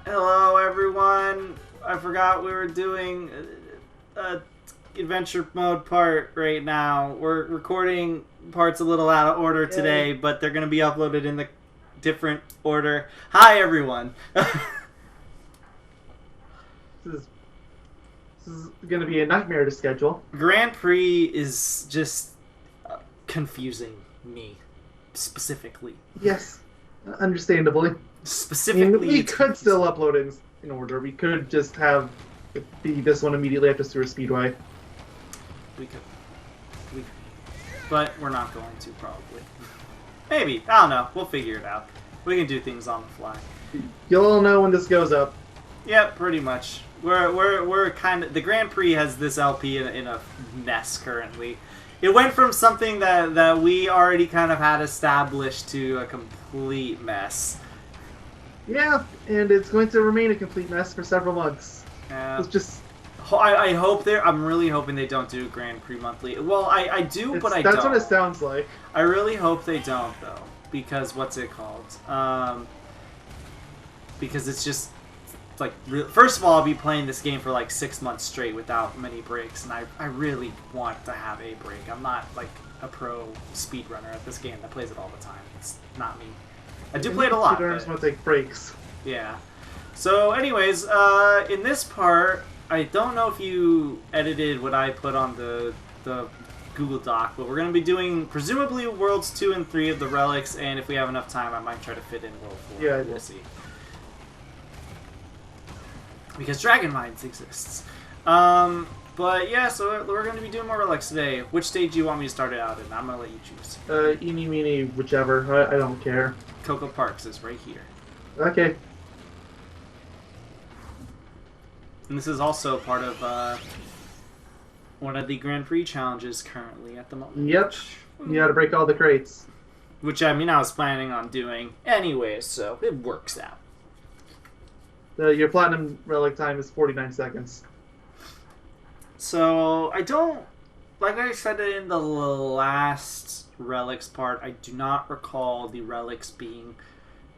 Hello, everyone. I forgot we were doing a adventure mode part right now. We're recording parts a little out of order today, but they're going to be uploaded in the different order. Hi, everyone. This is going to be a nightmare to schedule. Grand Prix is just confusing me, specifically. Yes, understandably. Specifically, we could still upload it in order. We could just have it be this one immediately after Sewer Speedway. We could. But we're not going to, probably. Maybe. I don't know. We'll figure it out. We can do things on the fly. You'll all know when this goes up. Yeah, pretty much. We're kind of... The Grand Prix has this LP in a mess currently. It went from something that we already kind of had established to a complete mess. Yeah, and it's going to remain a complete mess for several months. It's just... I hope I'm really hoping they don't do Grand Prix monthly. Well, I do, but I don't. That's what it sounds like. I really hope they don't, though. Because, what's it called? Because it's just... Like, first of all, I'll be playing this game for like 6 months straight without many breaks, and I really want to have a break. I'm not like a pro speedrunner at this game that plays it all the time. It's not me. I do play it a lot. Speedrunners want to take breaks. Yeah. So, anyways, in this part, I don't know if you edited what I put on the Google Doc, but we're going to be doing presumably Worlds 2 and 3 of the Relics, and if we have enough time, I might try to fit in World 4. Yeah, we'll see. Because Dragon Mines exists. But yeah, so we're going to be doing more Relics today. Which stage do you want me to start it out in? I'm going to let you choose. Eeny, meeny, whichever. I don't care. Cocoa Parks is right here. Okay. And this is also part of one of the Grand Prix challenges currently at the moment. Yep. You gotta break all the crates. Which, I mean, I was planning on doing anyway, so it works out. Your platinum relic time is 49 seconds. So, I don't... Like I said in the last Relics part, I do not recall the Relics being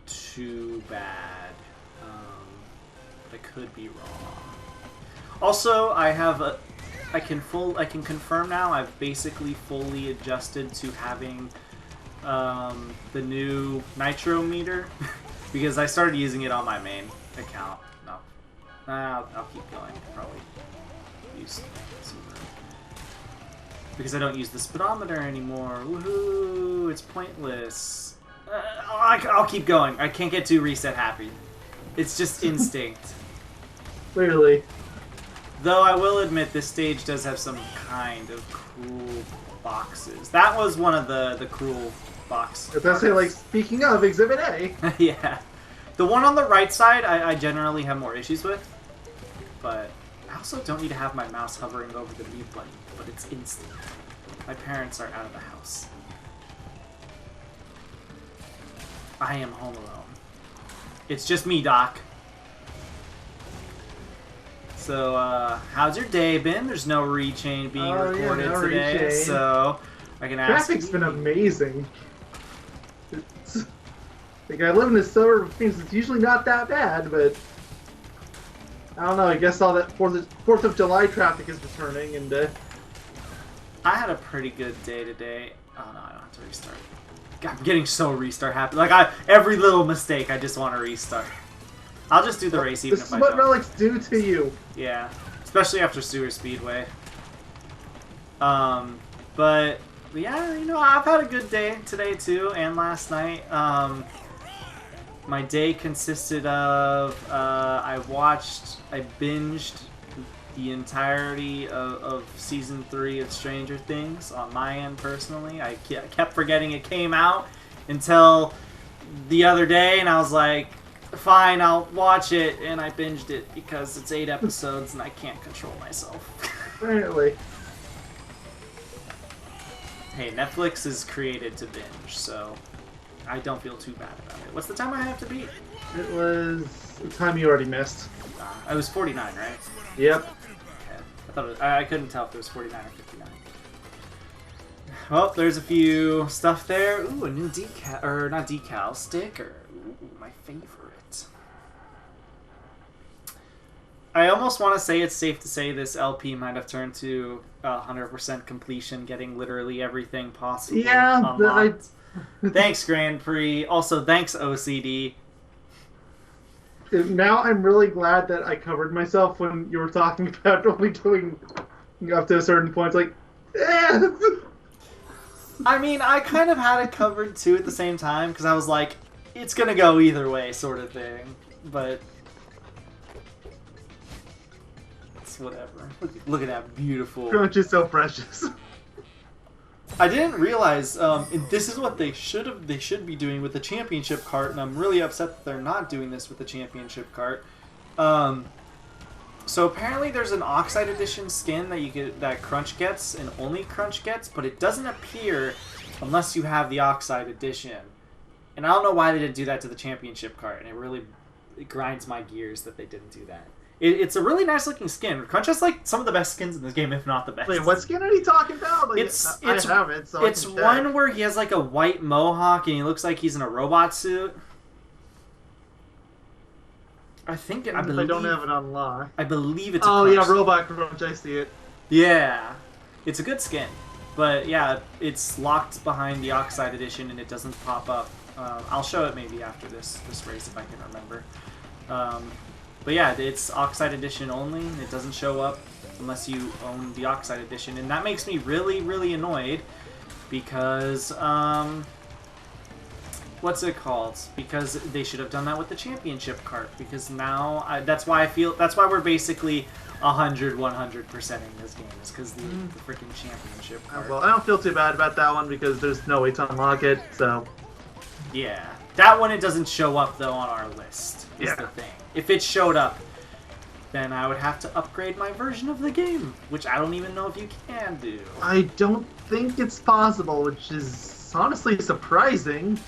too bad. But I could be wrong. Also, I have a... I can confirm now, I've basically fully adjusted to having the new nitro meter. Because I started using it on my main account. No. I'll keep going. Probably use because I don't use the speedometer anymore. Woohoo! It's pointless. I'll keep going. I can't get too reset happy. It's just instinct. Clearly. Though I will admit this stage does have some kind of cruel boxes. That was one of the cruel boxes. That's like, speaking of Exhibit A. Yeah. The one on the right side, I generally have more issues with. But I also don't need to have my mouse hovering over the mute button, but it's instant. My parents are out of the house. I am home alone. It's just me, Doc. So, how's your day been? There's no rechain being recorded today, so I can ask. Traffic's been amazing. Like, I live in the suburb of Phoenix. It's usually not that bad, but I don't know. I guess all that 4th of July traffic is returning, and I had a pretty good day today. Oh no, I don't have to restart. God, I'm getting so restart happy. Like every little mistake, I just want to restart. I'll just do the race even if I don't. This is what relics do to you. Yeah, especially after Sewer Speedway. But yeah, you know, I've had a good day today too, and last night. My day consisted of I binged the entirety of Season 3 of Stranger Things on my end personally. I kept forgetting it came out until the other day, and I was like, fine, I'll watch it, and I binged it because it's 8 episodes and I can't control myself. Apparently. Hey, Netflix is created to binge, so I don't feel too bad about it. What's the time I have to beat? It was the time you already missed. I was 49, right? Yep. Okay. I thought it was, I couldn't tell if it was 49 or 59. Well, there's a few stuff there. Ooh, a new decal, or not decal, sticker. Ooh, my favorite. I almost want to say it's safe to say this LP might have turned to 100% completion, getting literally everything possible. Yeah, Thanks, Grand Prix. Also, thanks, OCD. Now I'm really glad that I covered myself when you were talking about only doing up to a certain point. It's like, eh. I mean, I kind of had it covered too at the same time because I was like, it's gonna go either way, sort of thing. But it's whatever. Look at that beautiful. Crunch is so precious. I didn't realize this is what they should be doing with the championship cart, and I'm really upset that they're not doing this with the championship cart. So apparently there's an Oxide Edition skin that Crunch gets, and only Crunch gets, but it doesn't appear unless you have the Oxide Edition. And I don't know why they didn't do that to the championship cart, and it grinds my gears that they didn't do that. It's a really nice looking skin. Crunch has like some of the best skins in this game, if not the best. Wait, what skin are you talking about? Like, I haven't, so it's one where he has like a white mohawk and he looks like he's in a robot suit. I believe I don't have it on lock. I believe it's. Oh yeah, Robot Crunch. I see it. Yeah, it's a good skin, but yeah, it's locked behind the Oxide Edition and it doesn't pop up. I'll show it maybe after this race if I can remember. But yeah, it's Oxide Edition only. It doesn't show up unless you own the Oxide Edition, and that makes me really, really annoyed because, what's it called? Because they should have done that with the championship cart, because now, that's why we're basically 100%ing this game, is because the freaking championship cart. Well, I don't feel too bad about that one because there's no way to unlock it, so... Yeah. That one, it doesn't show up, though, on our list, is the thing. If it showed up, then I would have to upgrade my version of the game, which I don't even know if you can do. I don't think it's possible, which is honestly surprising.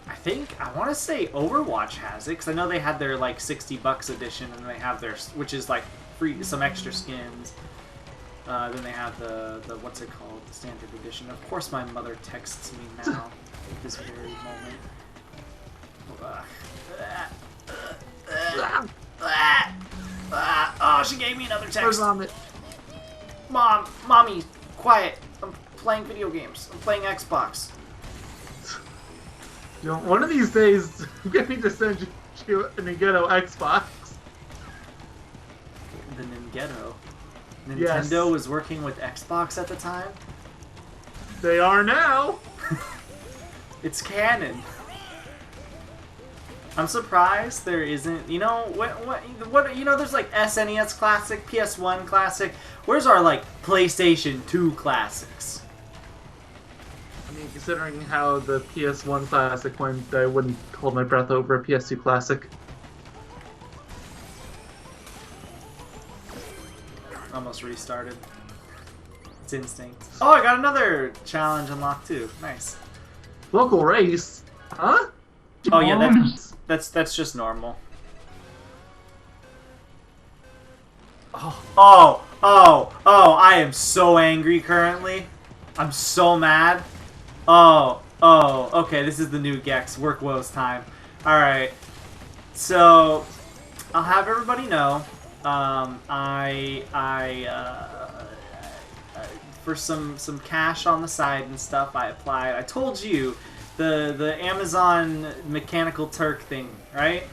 I want to say Overwatch has it, because I know they had their, like, $60 edition, and they have their, which is, like, free, some extra skins. Then they have the what's it called, the standard edition. Of course my mother texts me now, at this very moment. Oh, she gave me another text. Mommy, quiet. I'm playing video games. I'm playing Xbox. You know, one of these days, get me to send you a Nintendo Xbox. The Nintendo. Yes. Nintendo was working with Xbox at the time? They are now. It's canon. I'm surprised there isn't, you know, what, you know, there's like SNES Classic, PS1 Classic. Where's our, like, PlayStation 2 Classics? I mean, considering how the PS1 Classic went, I wouldn't hold my breath over a PS2 Classic. Almost restarted. It's instinct. Oh, I got another challenge unlocked too. Nice. Local race? Huh? Oh yeah, that's just normal. Oh, I am so angry currently. I'm so mad. Oh, okay, this is the new Gex. Work Woes time. Alright. So, I'll have everybody know, for some cash on the side and stuff, I applied. I told you, the Amazon Mechanical Turk thing, right?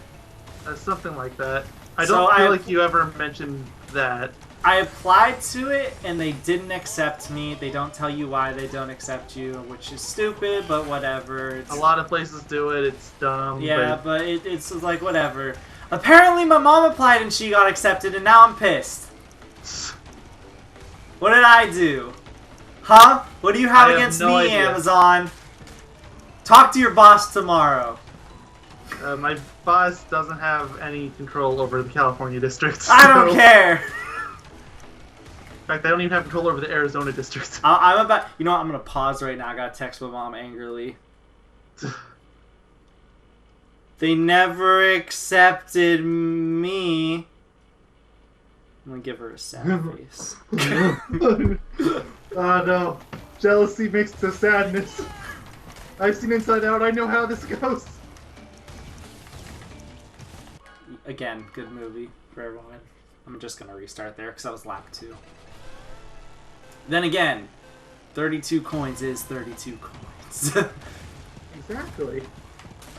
Something like that. I don't feel like you ever mentioned that. I applied to it, and they didn't accept me. They don't tell you why they don't accept you, which is stupid, but whatever. A lot of places do it. It's dumb. Yeah, but it's like, whatever. Apparently, my mom applied, and she got accepted, and now I'm pissed. What did I do? Huh? What do you have against me, idea. Amazon? Talk to your boss tomorrow. My boss doesn't have any control over the California district. So... I don't care. In fact, I don't even have control over the Arizona district. I'm about... You know what? I'm going to pause right now. I got to text my mom angrily. They never accepted me. I'm going to give her a sad face. Oh no. Jealousy makes the sadness. I've seen Inside Out. I know how this goes. Again, good movie for everyone. I'm just gonna restart there because that was lap 2. Then again, 32 coins is 32 coins. Exactly.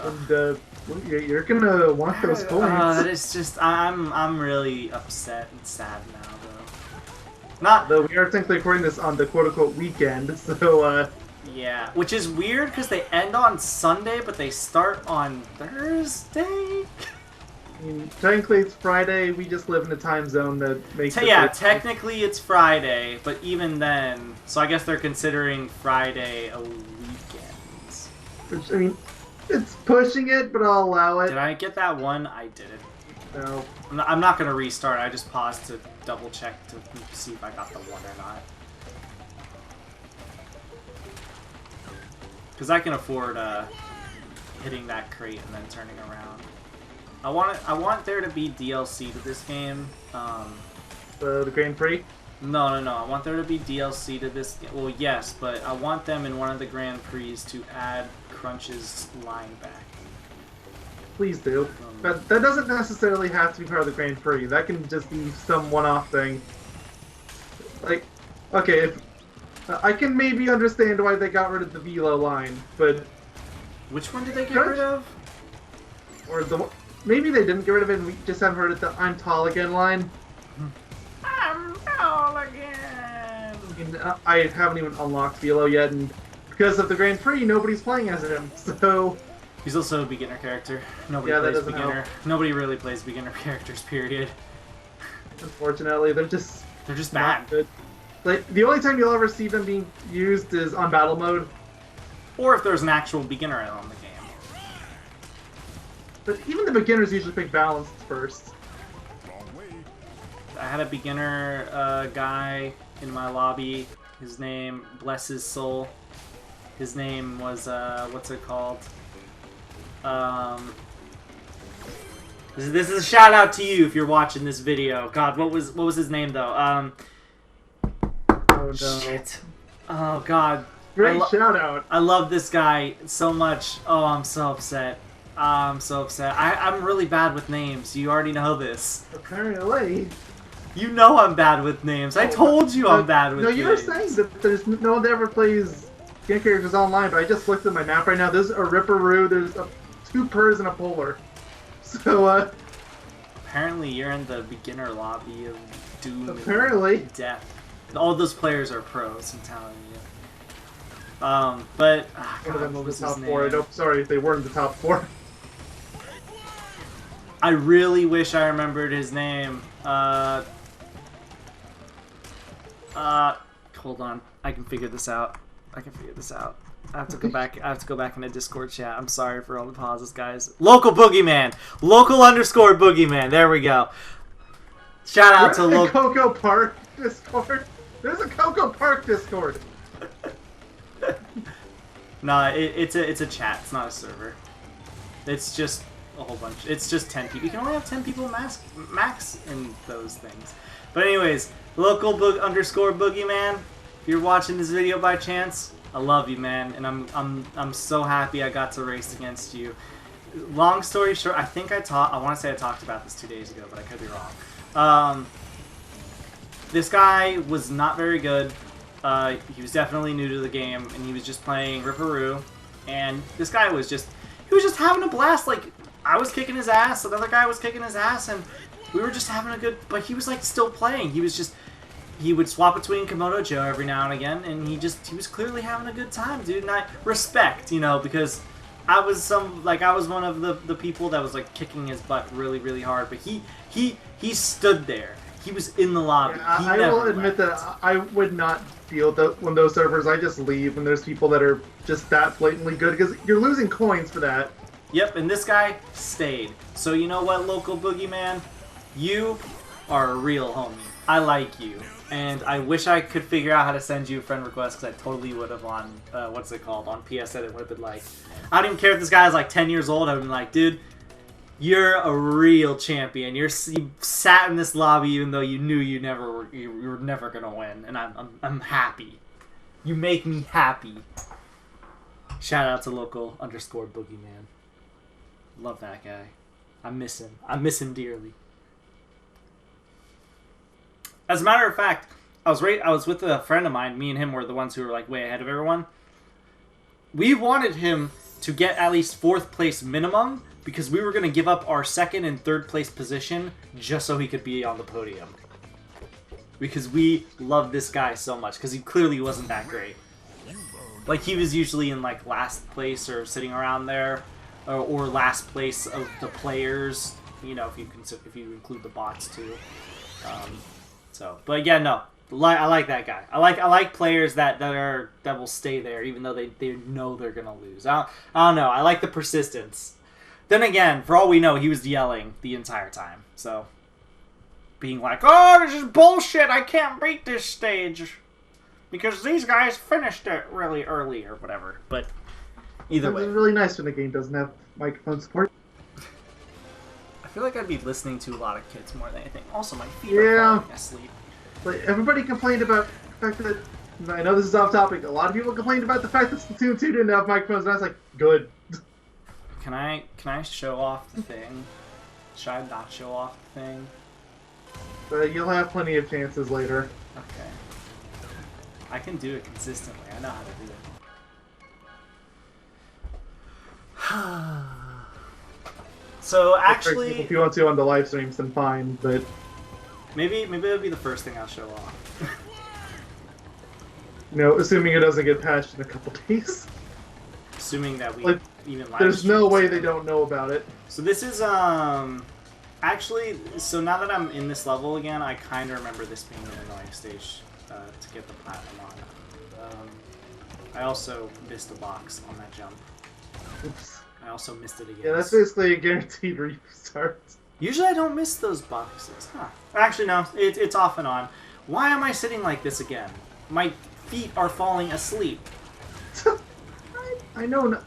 And you're gonna want those coins. It's just I'm really upset and sad now though. Though we are technically recording this on the quote-unquote weekend, so yeah, which is weird because they end on Sunday, but they start on Thursday. I mean, technically it's Friday. We just live in a time zone that makes it. Yeah, technically it's Friday, but even then, so I guess they're considering Friday a weekend. Which, I mean, it's pushing it, but I'll allow it. Did I get that one? I didn't. No. I'm not going to restart. I just paused to double check to see if I got the one or not. Because I can afford hitting that crate and then turning around. I want there to be DLC to this game. The Grand Prix? No. I want there to be DLC to this game. Well, yes, but I want them in one of the Grand Prix to add Crunch's line back. Please do. But that doesn't necessarily have to be part of the Grand Prix. That can just be some one-off thing. Like, okay, if I can maybe understand why they got rid of the Velo line, but which one did they get rid of? Or maybe they didn't get rid of it and we just haven't heard of the I'm Tall Again line. I'm tall again! And I haven't even unlocked Velo yet, and because of the Grand Prix, nobody's playing as him, so... He's also a beginner character. Nobody plays beginner. Nobody really plays beginner characters, period. Unfortunately, they're just bad. Good. Like, the only time you'll ever see them being used is on battle mode. Or if there's an actual beginner on the game. But even the beginners usually pick balanced first. I had a beginner guy in my lobby. His name, bless his soul. His name was, what's it called? This is a shout out to you if you're watching this video. God, what was his name though? Oh no. Shit. Oh God. Great shout out. I love this guy so much. Oh, I'm so upset. I'm so upset. I'm really bad with names. You already know this. Apparently. You know I'm bad with names. I told you I'm bad with names. No, you were saying that there's no one that ever plays game characters online, but I just looked at my map right now. There's a Ripperoo, there's 2 Purrs and a Polar. So, apparently you're in the beginner lobby of Doom and Death. All those players are pros, I'm telling you. But... God, what was his name? 4. Sorry if they weren't the top 4. I really wish I remembered his name. Hold on. I can figure this out. I have to go back. I have to go back in the Discord chat. I'm sorry for all the pauses, guys. Local Boogeyman. Local_Boogeyman. There we go. Shout out to local Coco Park Discord. There's a Coco Park Discord. Nah, it's a chat. It's not a server. It's just a whole bunch. It's just 10 people. You can only have 10 people max in those things. But anyways, local_Boogeyman. If you're watching this video by chance, I love you, man, and I'm so happy I got to race against you. Long story short, I think I want to say I talked about this 2 days ago, but I could be wrong. This guy was not very good. He was definitely new to the game, and he was just playing Ripperoo. And this guy was just having a blast. Like, I was kicking his ass, another guy was kicking his ass, and we were just having a good. But he was like still playing. He would swap between Komodo Joe every now and again, and he was clearly having a good time, dude. And I respect, because I was one of the people that was like kicking his butt really, really hard. But he stood there. He was in the lobby. Yeah, I will admit that I would not deal with when those servers. I just leave when there's people that are just that blatantly good because you're losing coins for that. Yep, and this guy stayed. So you know what, local Boogeyman? You are a real homie. I like you. And I wish I could figure out how to send you a friend request because I totally would have on, what's it called, on PSN. It would have been like, I don't even care if this guy is like 10 years old. I would have been like, dude, you're a real champion. You sat in this lobby even though you knew you were never going to win. And I'm happy. You make me happy. Shout out to local_Boogeyman. Love that guy. I miss him. I miss him dearly. As a matter of fact, I was with a friend of mine. Me and him were the ones who were like way ahead of everyone. We wanted him to get at least 4th place minimum because we were going to give up our 2nd and 3rd place position just so he could be on the podium. Because we loved this guy so much because he clearly wasn't that great. Like he was usually in like last place or sitting around there, or last place of the players. You know, if you include the bots too. But yeah, no. I like that guy. I like players that will stay there even though they know they're gonna lose. I don't know. I like the persistence. Then again, for all we know, he was yelling the entire time. So being like, "Oh, this is bullshit. I can't beat this stage because these guys finished it really early or whatever." But either way, it's really nice when the game doesn't have microphone support. I feel like I'd be listening to a lot of kids more than anything. Also, my feet are falling asleep. Like, everybody complained about the fact that, I know this is off topic, a lot of people complained about the fact that Splatoon 2 didn't have microphones, and I was like, good. Can I show off the thing? Should I not show off the thing? But you'll have plenty of chances later. Okay. I can do it consistently. I know how to do it. So actually, if you want to on the live streams, then fine. But maybe it'll be the first thing I'll show off. Assuming it doesn't get patched in a couple days. Assuming that we even live. There's no way they don't know about it. So this is actually. So now that I'm in this level again, I kind of remember this being an annoying stage to get the platinum on. I also missed a box on that jump. Oops. I also missed it again. Yeah, that's basically a guaranteed restart. Usually I don't miss those boxes. Huh. Actually, no. It's off and on. Why am I sitting like this again? My feet are falling asleep. I know.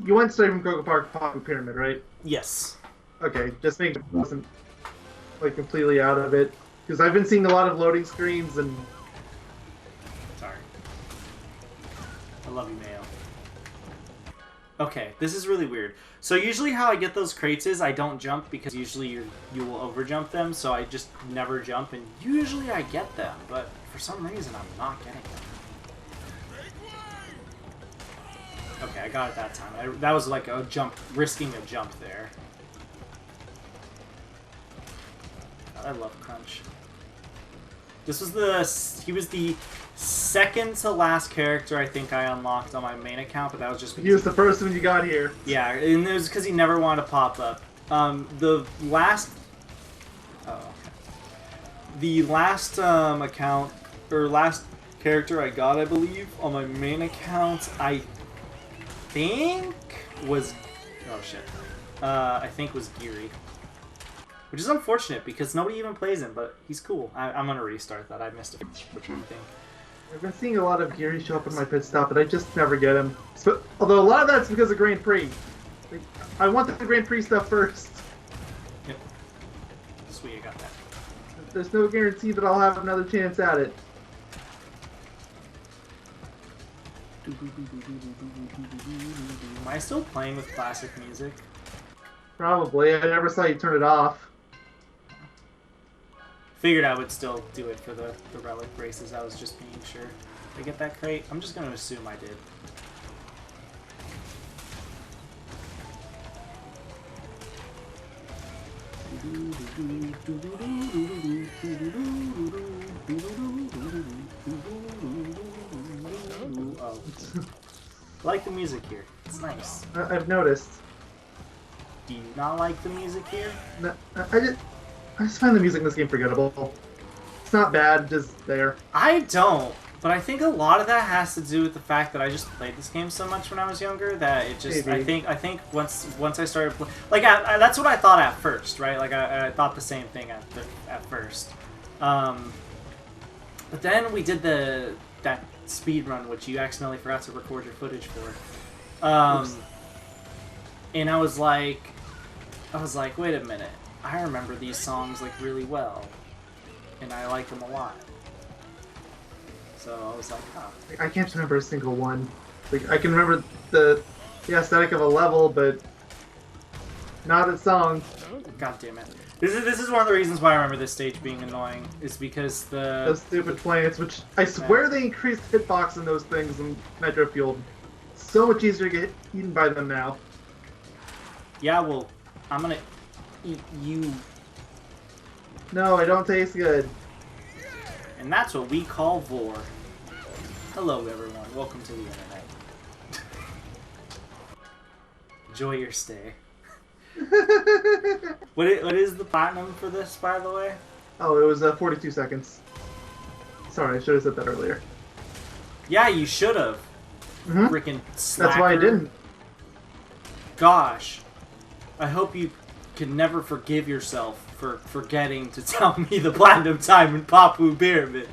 You went straight from Coco Park Papu Pyramid, right? Yes. Okay, just make it wasn't like completely out of it, because I've been seeing a lot of loading screens and. Sorry. I love you, Mayo. Okay, this is really weird. So usually how I get those crates is I don't jump because usually you will overjump them, so I just never jump, and usually I get them, but for some reason I'm not getting them. Okay, I got it that time. That was like a jump, risking a jump there. God, I love Crunch. He was the second to last character I think I unlocked on my main account, but that was just because he was the first one you got here. Yeah, and it was because he never wanted to pop up. The last account, or last character I got, I believe, on my main account, I think was Geary. Which is unfortunate because nobody even plays him, but he's cool. I'm gonna restart that. I missed it. Which one do you think? I've been seeing a lot of Geary show up in my pit stop, but I just never get him. So, although a lot of that's because of Grand Prix. Like, I want the Grand Prix stuff first. Yep. Sweet, I got that. There's no guarantee that I'll have another chance at it. Am I still playing with classic music? Probably. I never saw you turn it off. Figured I would still do it for the relic races. I was just being sure. Did I get that crate? I'm just going to assume I did. Oh. I like the music here. It's nice. I've noticed. Do you not like the music here? No, I just find the music in this game forgettable. It's not bad, just there. I don't, but I think a lot of that has to do with the fact that I just played this game so much when I was younger that it just. Maybe. I think once I started like that's what I thought at first, right? Like I thought the same thing at first, but then we did that speed run which you accidentally forgot to record your footage for, and I was like, wait a minute. I remember these songs like really well, and I like them a lot. So I was like, huh. I can't remember a single one. Like I can remember the aesthetic of a level, but not a song. God damn it. This is one of the reasons why I remember this stage being annoying. Is because Those stupid plants, which I swear they increased hitbox in those things in nitro-fueled. So much easier to get eaten by them now. Yeah, well, I'm gonna eat you. No, I don't taste good. And that's what we call vor. Hello, everyone. Welcome to the internet. Enjoy your stay. What is the platinum for this, by the way? Oh, it was 42 seconds. Sorry, I should have said that earlier. Yeah, you should have. Freaking slacker. That's why I didn't. Gosh. I hope you can never forgive yourself for forgetting to tell me the platinum time in Papu Pyramid.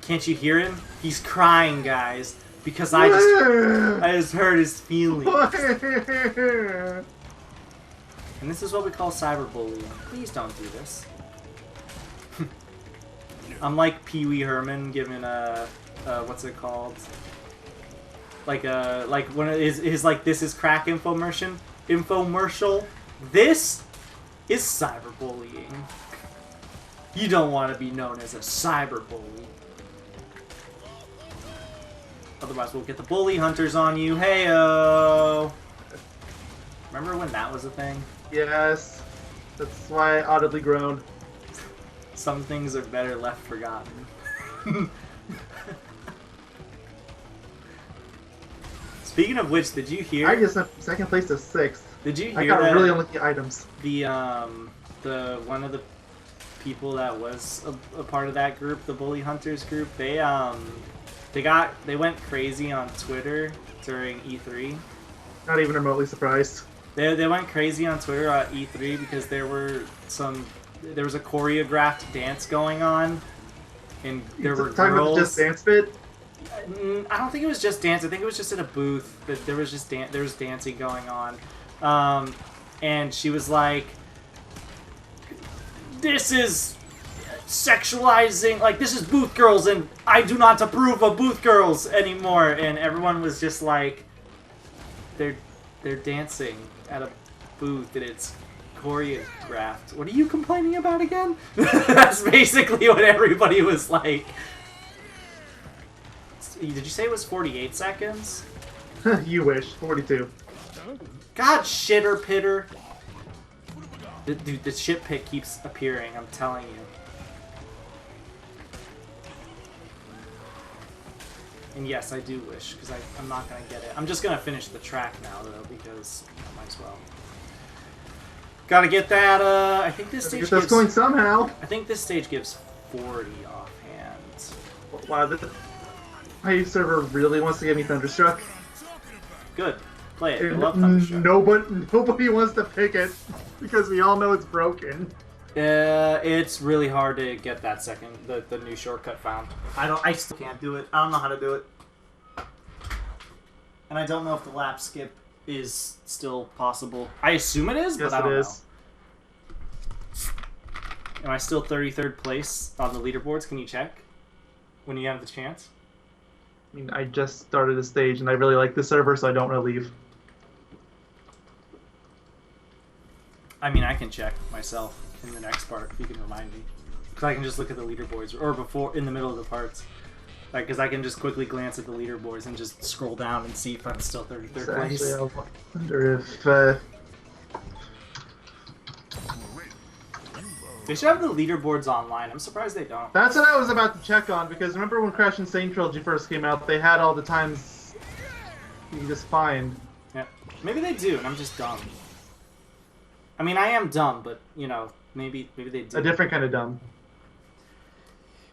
Can't you hear him? He's crying, guys. Because I just hurt his feelings. And this is what we call cyberbullying. Please don't do this. I'm like Pee Wee Herman giving a what's it called? Like one of his like this is crack infomercial. This is cyberbullying. You don't want to be known as a cyberbully. Otherwise, we'll get the bully hunters on you. Heyo! Remember when that was a thing? Yes. That's why I audibly groaned. Some things are better left forgotten. Speaking of which, did you hear? I just went from second place to 6th. Did you hear I got that really unlucky items. the one of the people that was a part of that group, the bully hunters group, they went crazy on Twitter during E3. Not even remotely surprised. They went crazy on Twitter at E3 because there was a choreographed dance going on, and there were talking girls. about the Just Dance bit? I don't think it was just dance. I think it was just at a booth that there was just there was dancing going on, and she was like, "This is sexualizing. Like this is booth girls, and I do not approve of booth girls anymore." And everyone was just like, "They're dancing at a booth, and it's choreographed. What are you complaining about again?" That's basically what everybody was like. Did you say it was 48 seconds? You wish. 42. God, shitter pitter. Dude, the shit pit keeps appearing, I'm telling you. And yes, I do wish, because I'm not going to get it. I'm just going to finish the track now, though, because I might as well. Gotta get that, I think this stage That's going somehow. I think this stage gives 40 offhand. Wow, my server really wants to give me Thunderstruck. Good. Play it. I love Thunderstruck. Nobody wants to pick it, because we all know it's broken. It's really hard to get that the new shortcut found. I still can't do it. I don't know how to do it. And I don't know if the lap skip is still possible. I assume it is, but I don't know. Am I still 33rd place on the leaderboards? Can you check when you have the chance? I mean, I just started the stage, and I really like the server, so I don't want to leave. I mean, I can check myself in the next part if you can remind me. Because I can just look at the leaderboards, or in the middle of the parts. Because I can just quickly glance at the leaderboards and just scroll down and see if I'm still 33rd place. Actually, I wonder if... They should have the leaderboards online. I'm surprised they don't. That's what I was about to check on, because remember when Crash Insane Trilogy first came out, they had all the times you can just find. Yeah. Maybe they do, and I'm just dumb. I mean, I am dumb, but, you know, maybe they do. A different kind of dumb.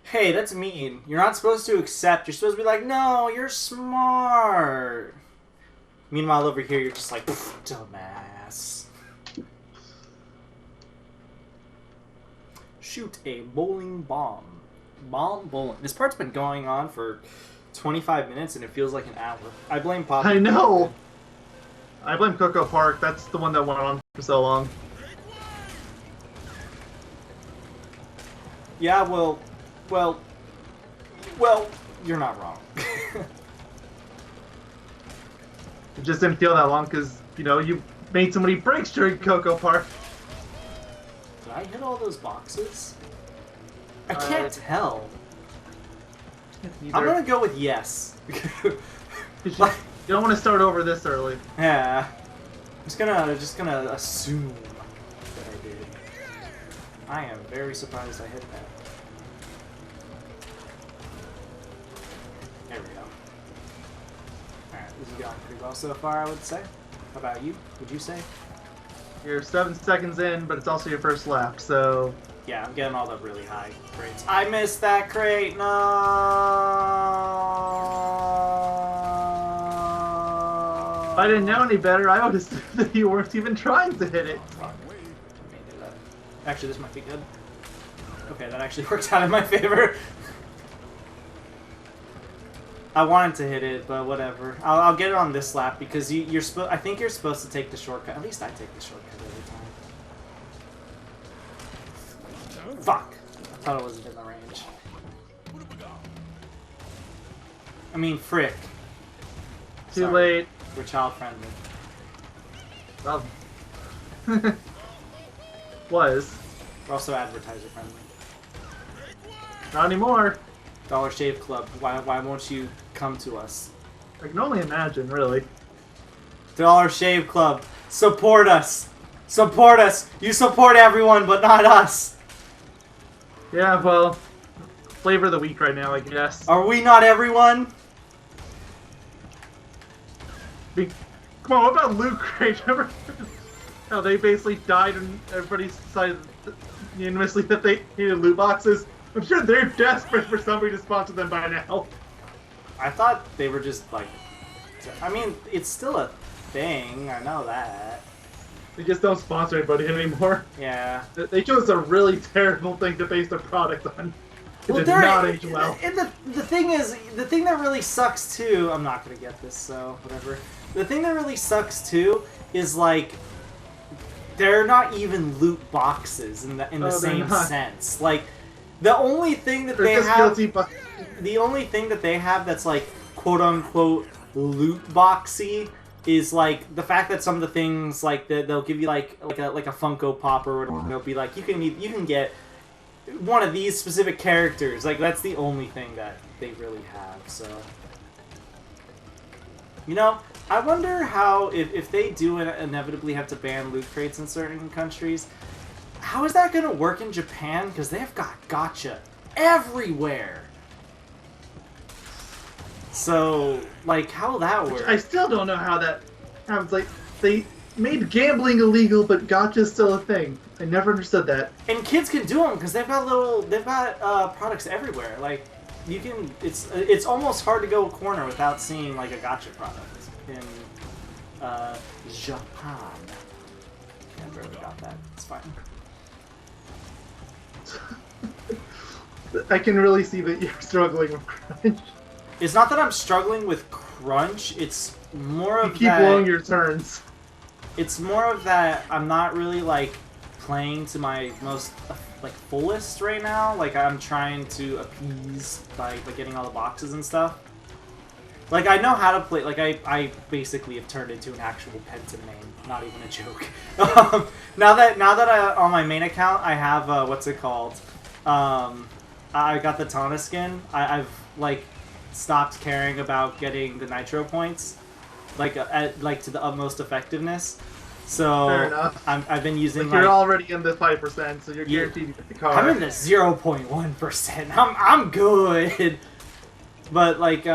Hey, that's mean. You're not supposed to accept. You're supposed to be like, no, you're smart. Meanwhile, over here, you're just like, dumbass. Shoot a bowling bomb. Bomb bowling. This part's been going on for 25 minutes, and it feels like an hour. I blame Pop. I know! I blame Cocoa Park. That's the one that went on for so long. Yeah, well, you're not wrong. It just didn't feel that long because, you know, made so many breaks during Cocoa Park. Did I hit all those boxes? I can't tell. Either. I'm gonna go with yes. You don't want to start over this early. Yeah. I'm just gonna assume that I did. I am very surprised I hit that. There we go. Alright, this is going pretty well so far, I would say. How about you? Would you say? You're 7 seconds in, but it's also your first lap, so... Yeah, I'm getting all the really high crates. I missed that crate! No! If I didn't know any better, I would assume that you weren't even trying to hit it. Fuck. Actually, this might be good. Okay, that actually worked out in my favor. I wanted to hit it, but whatever. I'll get it on this lap because you're supposed. I think you're supposed to take the shortcut. At least I take the shortcut every time. Fuck! I thought it wasn't in the range. I mean, frick. Too Sorry. late. We're child friendly. Well, was. We're also advertiser friendly. Not anymore. Dollar Shave Club. Why won't you come to us? I can only imagine, really. Dollar Shave Club. Support us. Support us. You support everyone, but not us. Yeah, well, flavor of the week right now, I guess. Are we not everyone? Come on, what about Loot Crate? Remember how they basically died and everybody decided unanimously that they needed loot boxes? I'm sure they're desperate for somebody to sponsor them by now. I thought they were just like... I mean, it's still a thing. I know that. They just don't sponsor anybody anymore. Yeah. They chose a really terrible thing to base their product on. It did not age well. And the thing is, the thing that really sucks too... I'm not going to get this, so whatever. The thing that really sucks too is like... They're not even loot boxes in the same sense. Like, the only thing that they have... The only thing that they have that's like, quote-unquote, loot boxy is like the fact that some of the things like they'll give you like a Funko Pop or whatever. They'll be like you can get one of these specific characters. Like that's the only thing that they really have. So you know, I wonder how if they do inevitably have to ban loot crates in certain countries, how is that going to work in Japan? Because they've got gacha everywhere. So, like, how will that work? I still don't know how that happens. Like, they made gambling illegal, but gacha's still a thing. I never understood that. And kids can do them because they've got products everywhere. Like, you can, it's almost hard to go a corner without seeing like a gacha product in Japan. I barely got that. It's fine. I can really see that you're struggling with crunch. It's not that I'm struggling with crunch. It's more of you keep that. blowing your turns. It's more of that. I'm not really like playing to my most like fullest right now. Like I'm trying to appease by getting all the boxes and stuff. Like I know how to play. Like I basically have turned into an actual Penta main. Not even a joke. now that I on my main account I have what's it called? I got the Tana skin. I've like stopped caring about getting the nitro points, like to the utmost effectiveness. So fair enough. I've been using. Like you're already in the 5%, so you're guaranteed to get the car. I'm in the 0.1%. I'm good. But like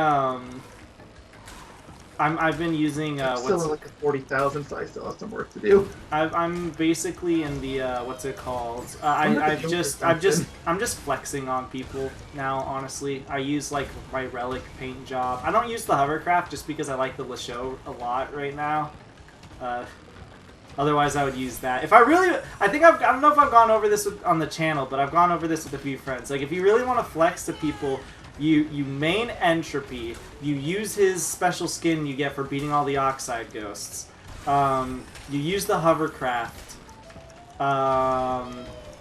I've been using I'm still in like a 40,000, so I still have some work to do. I'm basically in the what's it called? I'm just flexing on people now. Honestly, I use like my relic paint job. I don't use the hovercraft just because I like the Lasho a lot right now. Otherwise, I would use that. If I really, I don't know if I've gone over this on the channel, but I've gone over this with a few friends. Like if you really want to flex to people. You main Entropy, you use his special skin you get for beating all the Oxide Ghosts. You use the Hovercraft.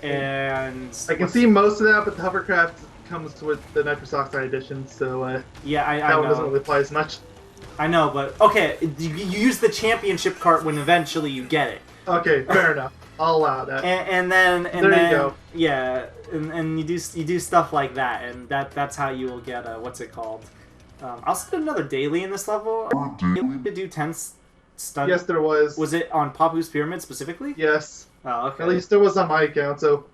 And... I can see most of that, but the Hovercraft comes with the Nitrous Oxide edition, so yeah, I that one know. doesn't really apply as much. I know, but okay, you use the championship cart when eventually you get it. Okay, fair enough. I'll allow that. And then There you go. Yeah, and you do stuff like that, and that's how you will get a what's it called? I also did another daily in this level. To do 10 studs. Yes, there was. Was it on Papu's Pyramid specifically? Yes. Oh, okay. At least it was on my account, so...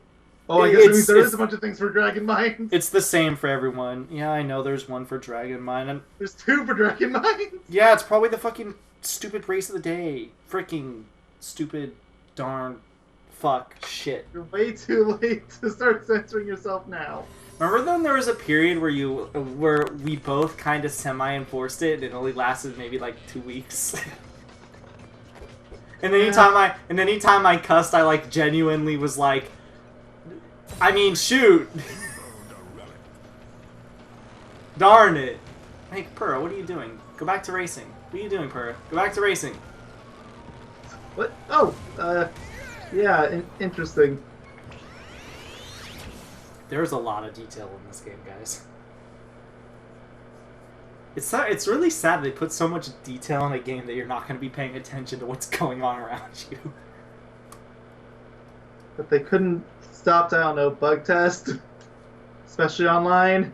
Oh, I guess it means there is a bunch of things for Dragon Mines. It's the same for everyone. Yeah, I know there's one for Dragon Mine. And there's 2 for Dragon Mines. Yeah, it's probably the fucking stupid race of the day. Freaking stupid, darn, fuck, shit. You're way too late to start censoring yourself now. Remember then there was a period where we both kind of semi-enforced it, and it only lasted maybe like 2 weeks? And anytime I cussed, I like genuinely was like, I mean, shoot. Darn it. Hey, Purr, what are you doing? Go back to racing. What are you doing, Purr? Go back to racing. What? Oh, yeah, interesting. There's a lot of detail in this game, guys. It's really sad they put so much detail in a game that you're not going to be paying attention to what's going on around you. But they couldn't stop to, I don't know, bug test? Especially online?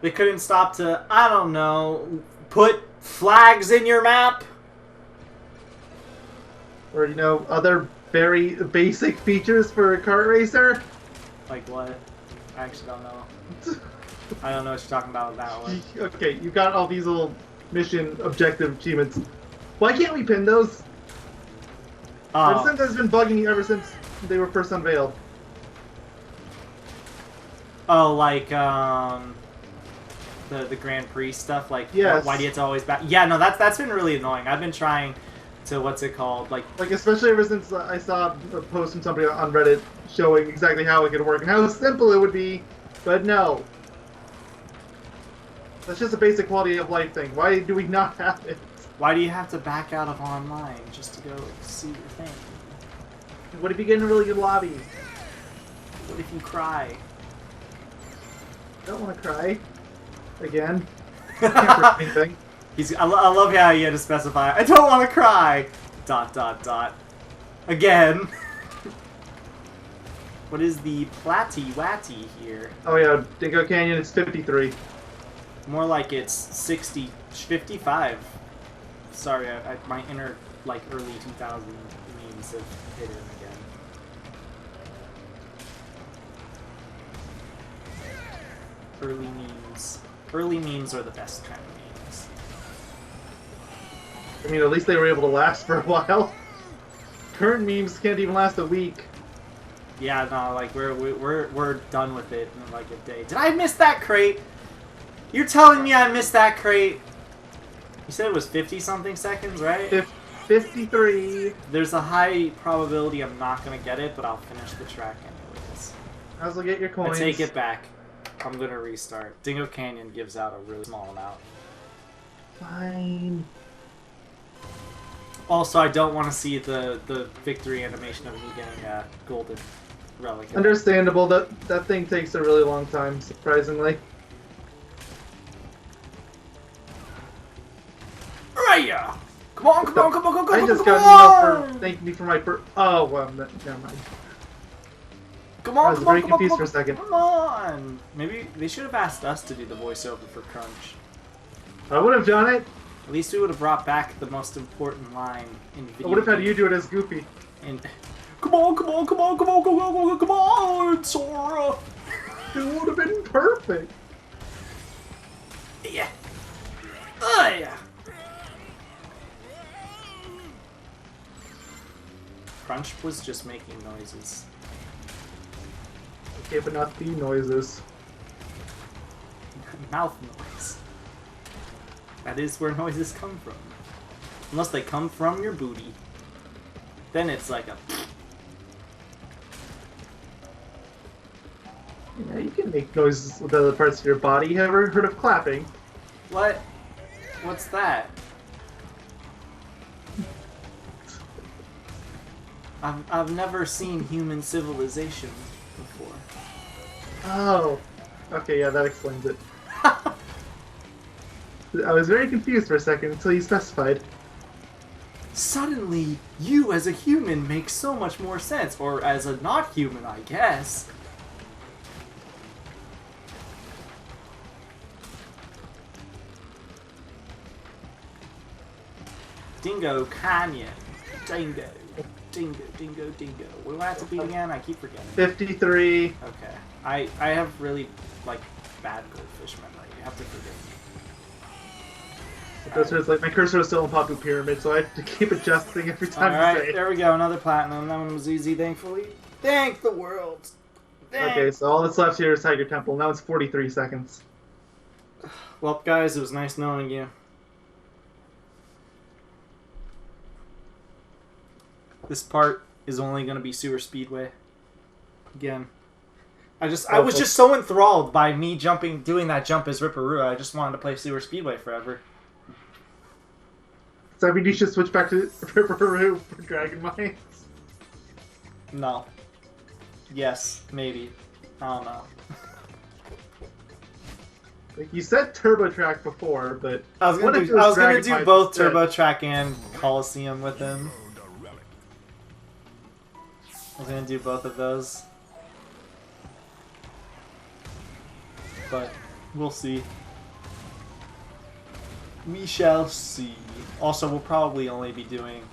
They couldn't stop to, I don't know, put flags in your map? Or, you know, other very basic features for a kart racer? Like what? I actually don't know. I don't know what you're talking about with that one. Okay, you've got all these little mission objective achievements. Why can't we pin those? Oh. Since has been bugging me ever since they were first unveiled. Oh, like, the Grand Prix stuff? Like, yes. Why do you have to always back? Yeah, no, that's been really annoying. I've been trying to, what's it called? Like especially ever since I saw a post from somebody on Reddit showing exactly how it could work and how simple it would be, but no. That's just a basic quality of life thing. Why do we not have it? Why do you have to back out of online just to go see your thing? What if you get in a really good lobby? What if you cry? I don't want to cry. Again. I can't prove anything. I love how you had to specify, I don't want to cry! ... Again. What is the Platty-Watty here? Oh yeah, Dingo Canyon is 53. More like it's 60... 55. Sorry, my inner, like, early 2000 memes have hit in again. Early memes. Early memes are the best kind of memes. I mean, at least they were able to last for a while. Current memes can't even last a week. Yeah, no, like we're done with it in like a day. Did I miss that crate? You're telling me I missed that crate? You said it was 50-something seconds, right? 53. There's a high probability I'm not gonna get it, but I'll finish the track anyways. Might as well get your coins. I take it back. I'm gonna restart. Dingo Canyon gives out a really small amount. Fine. Also, I don't want to see the victory animation of me getting a golden relic. Understandable. That thing takes a really long time, surprisingly. Raya! Come on, come on, come on, come on, I just come got an on! email for thanking me for my oh well, never mind. Come on, I was come on, very come on, confused come for a second. Come on! Maybe they should have asked us to do the voiceover for Crunch. I would have done it. At least we would have brought back the most important line in video. I would have had you do it as Goofy. And come on, come on, come on, come on, come on, come on, Sora! It would have been perfect. Yeah. Oh yeah. Crunch was just making noises. Okay, but not the noises. Mouth noise. That is where noises come from. Unless they come from your booty. Then it's like a... Yeah, you can make noises with other parts of your body. You ever heard of clapping? What? What's that? I've never seen human civilization before. Oh. Okay, yeah, that explains it. I was very confused for a second until you specified. Suddenly, you as a human makes so much more sense. Or as a not human, I guess. Dingo Canyon. Dingo. Dingo, dingo, dingo. What do I have to beat again? I keep forgetting. 53. Okay. I have really, like, bad goldfish memory. You have to forgive me. Like my cursor is still in Papu Pyramid, so I have to keep adjusting every time you say Alright, it. there we go. Another platinum. That one was easy, thankfully. Thank the world. Thank. Okay, so all that's left here is Tiger Temple. Now it's 43 seconds. Well, guys, it was nice knowing you. This part is only going to be Sewer Speedway. Again. I was just so enthralled by me doing that jump as Ripperoo. I just wanted to play Sewer Speedway forever. So I mean, you should switch back to Ripperoo for Dragon Mines. No. Yes, maybe. I don't know. Like you said Turbo Track before, but I was gonna do both Turbo Track and Coliseum with him. I was gonna do both of those. But we'll see. We shall see. Also, we'll probably only be doing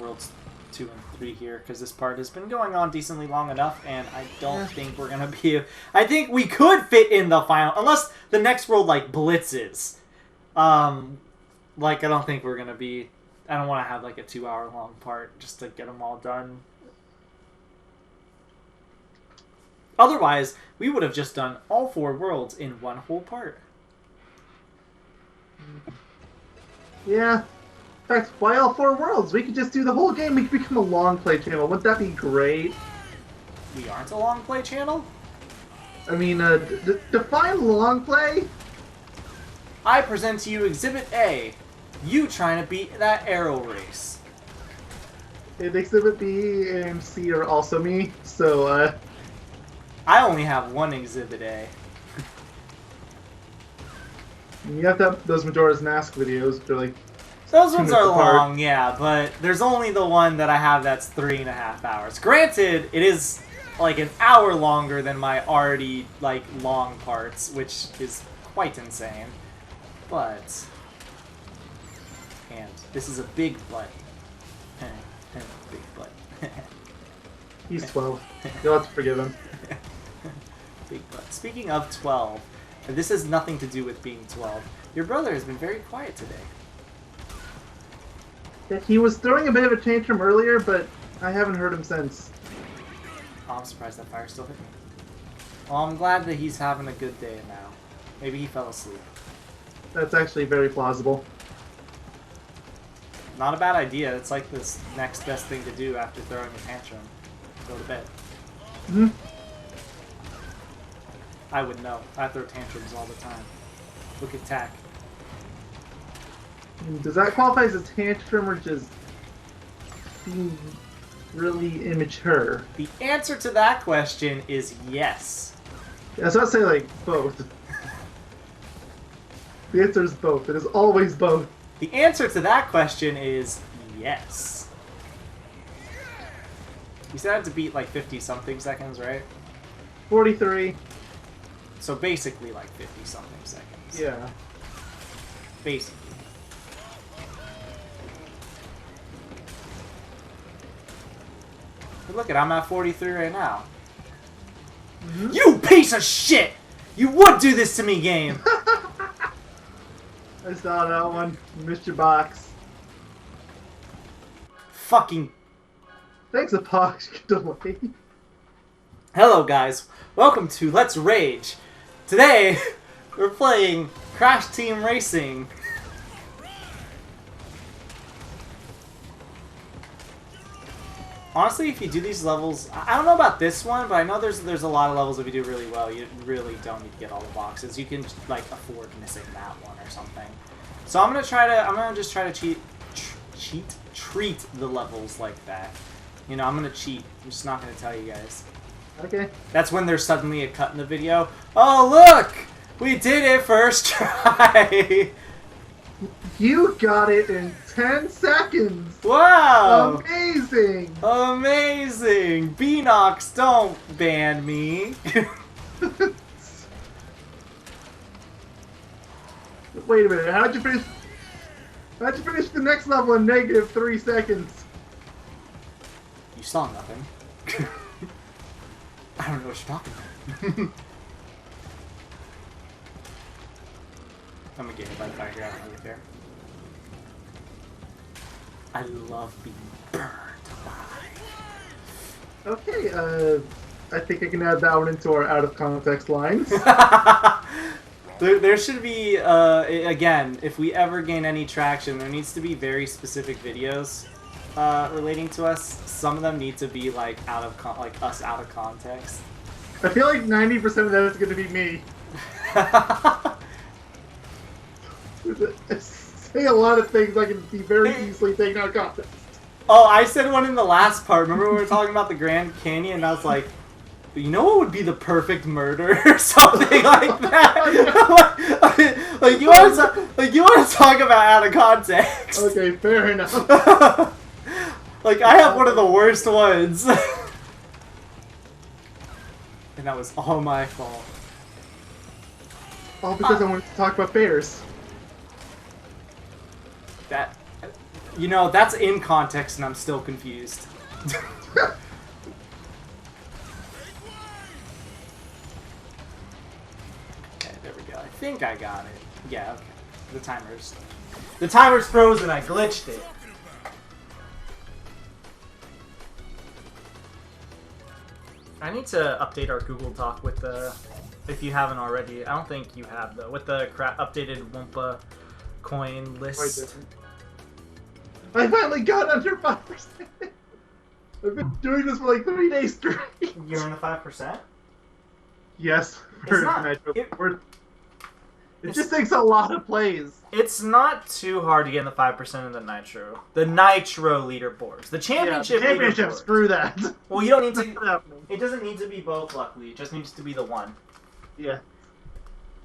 Worlds 2 and 3 here, because this part has been going on decently long enough, and I don't think we're going to be... I think we could fit in the final, unless the next world, like, blitzes. Like, I don't think we're going to be... I don't want to have, like, a 2-hour-long part just to get them all done. Otherwise, we would have just done all 4 worlds in one whole part. Yeah. In fact, why all 4 worlds? We could just do the whole game. We could become a long play channel. Wouldn't that be great? We aren't a long play channel? I mean, define long play? I present to you Exhibit A. You trying to beat that arrow race. And Exhibit B and C are also me, so, I only have one Exhibit A. you have to have those Majora's Mask videos, they're like... Those ones are long, yeah, but there's only the one that I have that's 3.5 hours. Granted, it is like an hour longer than my already like long parts, which is quite insane. But and this is a big butt. Big butt. He's 12. You'll have to forgive him. Big butt. Speaking of 12, this has nothing to do with being 12. Your brother has been very quiet today. He was throwing a bit of a tantrum earlier, but I haven't heard him since. Oh, I'm surprised that fire still hit me. Well, I'm glad that he's having a good day now. Maybe he fell asleep. That's actually very plausible. Not a bad idea. It's like this next best thing to do after throwing a tantrum. Go to bed. Mm-hmm. I would know. I throw tantrums all the time. Look at Tack. Does that qualify as a tantrum or just being really immature? The answer to that question is yes. Yeah, so I'd say like both. The answer is both. It is always both. The answer to that question is yes. You said I had to beat like 50-something seconds, right? 43. So basically like 50-something seconds. Yeah. Basically. But look I'm at 43 right now. Mm-hmm. You piece of shit! You would do this to me, game! I saw that one. You missed your box. Fucking... Thanks, Apox. Delay. Hello, guys. Welcome to Let's Rage. Today, we're playing Crash Team Racing. Honestly, if you do these levels, I don't know about this one, but I know there's a lot of levels if you do really well, you really don't need to get all the boxes. You can like afford missing that one or something. So I'm gonna just try to treat the levels like that. You know, I'm gonna cheat. I'm just not gonna tell you guys. Okay. That's when there's suddenly a cut in the video. Oh look, we did it first try. You got it in 10 seconds! Wow! Amazing! Amazing! Beanox, don't ban me. Wait a minute, how'd you finish the next level in negative 3 seconds? You saw nothing. I don't know what you're talking about. I'm gonna get hit by the fire ground right there. I love being burned alive. Okay, I think I can add that one into our out of context lines. There should be, again, if we ever gain any traction, there needs to be very specific videos relating to us. Some of them need to be like us out of context. I feel like 90% of that is going to be me. I say a lot of things I can be very easily taken out of context. Oh, I said one in the last part. Remember when we were talking about the Grand Canyon? And I was like, you know what would be the perfect murder or something like that? like you want to talk about out of context? Okay, fair enough. Like I have one of the worst ones, and that was all my fault. All because I wanted to talk about bears. That, you know, that's in context, and I'm still confused. I think I got it. Yeah, okay. The timer's frozen. I glitched it. I need to update our Google Doc with the, if you haven't already. I don't think you have though. With the updated Wumpa coin list. I finally got under 5%. I've been doing this for like 3 days straight. You're in the 5%? Yes. It just takes a lot of plays. It's not too hard to get in the 5% in the Nitro. The Nitro leaderboards. The championship leaderboards. Screw that. Well, you don't need to... It doesn't need to be both, luckily. It just needs to be the one. Yeah.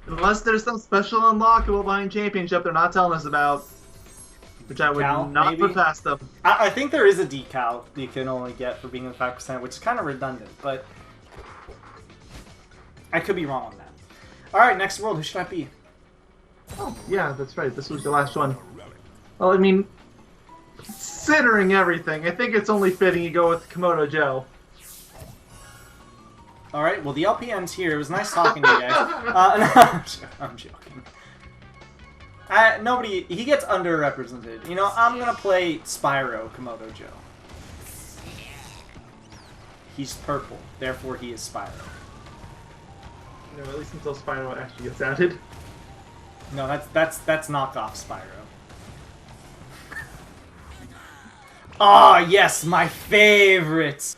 Unless there's some special unlockable behind championship they're not telling us about. Which I would not put past them. I think there is a decal you can only get for being in the 5%, which is kind of redundant, but... I could be wrong on that. Alright, next world. Who should I be? Oh, yeah, that's right. This was the last one. Well, I mean, considering everything, I think it's only fitting you go with Komodo Joe. Alright, well, the LP ends here. It was nice talking to you guys. No, I'm joking. Nobody... He gets underrepresented. You know, I'm gonna play Spyro Komodo Joe. He's purple. Therefore, he is Spyro. No, at least until Spyro actually gets added. No, that's knockoff Spyro. Ah, yes, my favorite.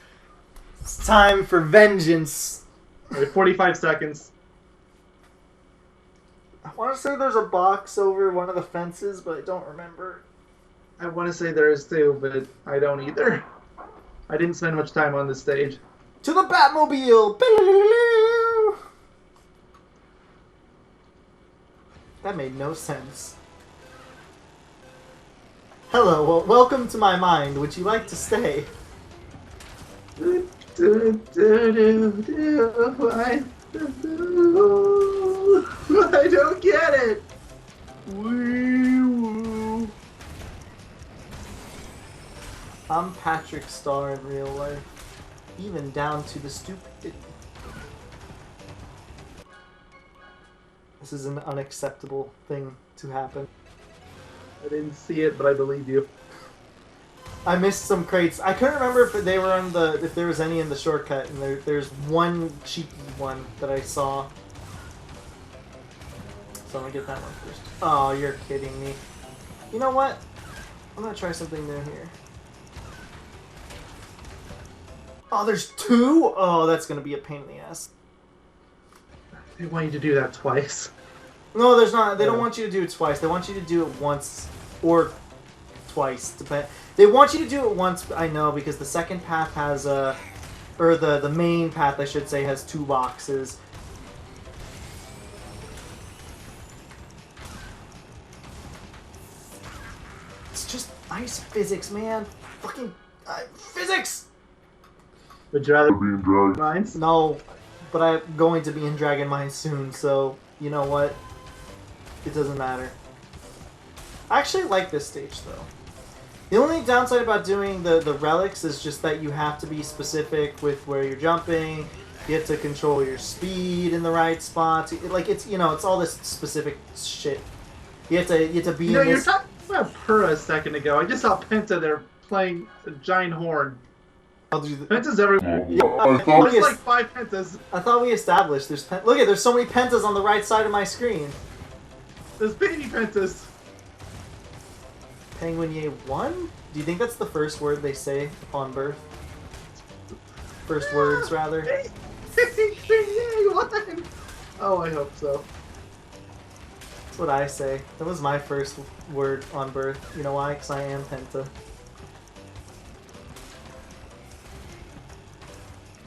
It's time for vengeance. Alright, 45 seconds. I want to say there's a box over one of the fences, but I don't remember. I want to say there is too, but I don't either. I didn't spend much time on this stage. To the Batmobile! That made no sense. Hello, well, welcome to my mind. Would you like to stay? I don't get it. I'm Patrick Star in real life, even down to the stupidity. This is an unacceptable thing to happen. I didn't see it, but I believe you. I missed some crates. I couldn't remember if they were on the, if there was any in the shortcut, and there's one cheeky one that I saw. So I'm gonna get that one first. Oh, you're kidding me. You know what? I'm gonna try something new here. Oh, there's two? Oh, that's gonna be a pain in the ass. They want you to do that twice. No, there's not. They don't want you to do it twice. They want you to do it once or twice. They want you to do it once, I know, because the second path has a... Or the main path, I should say, has 2 boxes. ice physics, man. Fucking physics. Would you rather be in Dragon Mines? No, but I'm going to be in Dragon Mine soon, so you know what? It doesn't matter. I actually like this stage, though. The only downside about doing the relics is just that you have to be specific with where you're jumping. You have to control your speed in the right spots. Like, it's, you know, it's all this specific shit. You have to be in this... You're talking about Pura a second ago. I just saw Penta there playing a giant horn. I'll do the... Pentas everywhere. There's like 5 Pentas. I thought we established there's look at, there's so many Pentas on the right side of my screen. There's baby Pentas. Penguinier 1? Do you think that's the first word they say upon birth? First words, rather. Yay, one. Oh, I hope so. That's what I say. That was my first word on birth. You know why? Because I am Penta.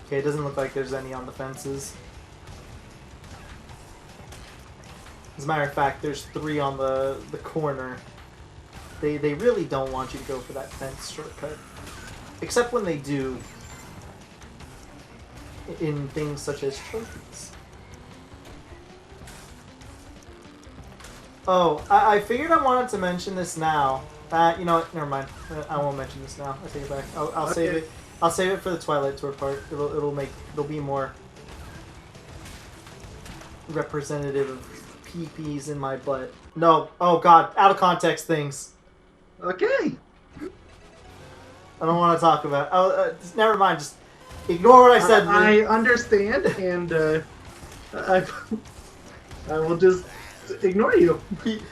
Okay, it doesn't look like there's any on the fences. As a matter of fact, there's 3 on the corner. They really don't want you to go for that fence shortcut. Except when they do in things such as trophies. Oh, I figured I wanted to mention this now. You know what? Never mind. I won't mention this now. I take it back. I'll Okay. save it. I'll save it for the Twilight Tour part. It'll be more representative of pee-pees in my butt. No. Oh god. Out of context things. Okay. I don't want to talk about. Never mind. Just ignore what I said. I understand, and I will just ignore you.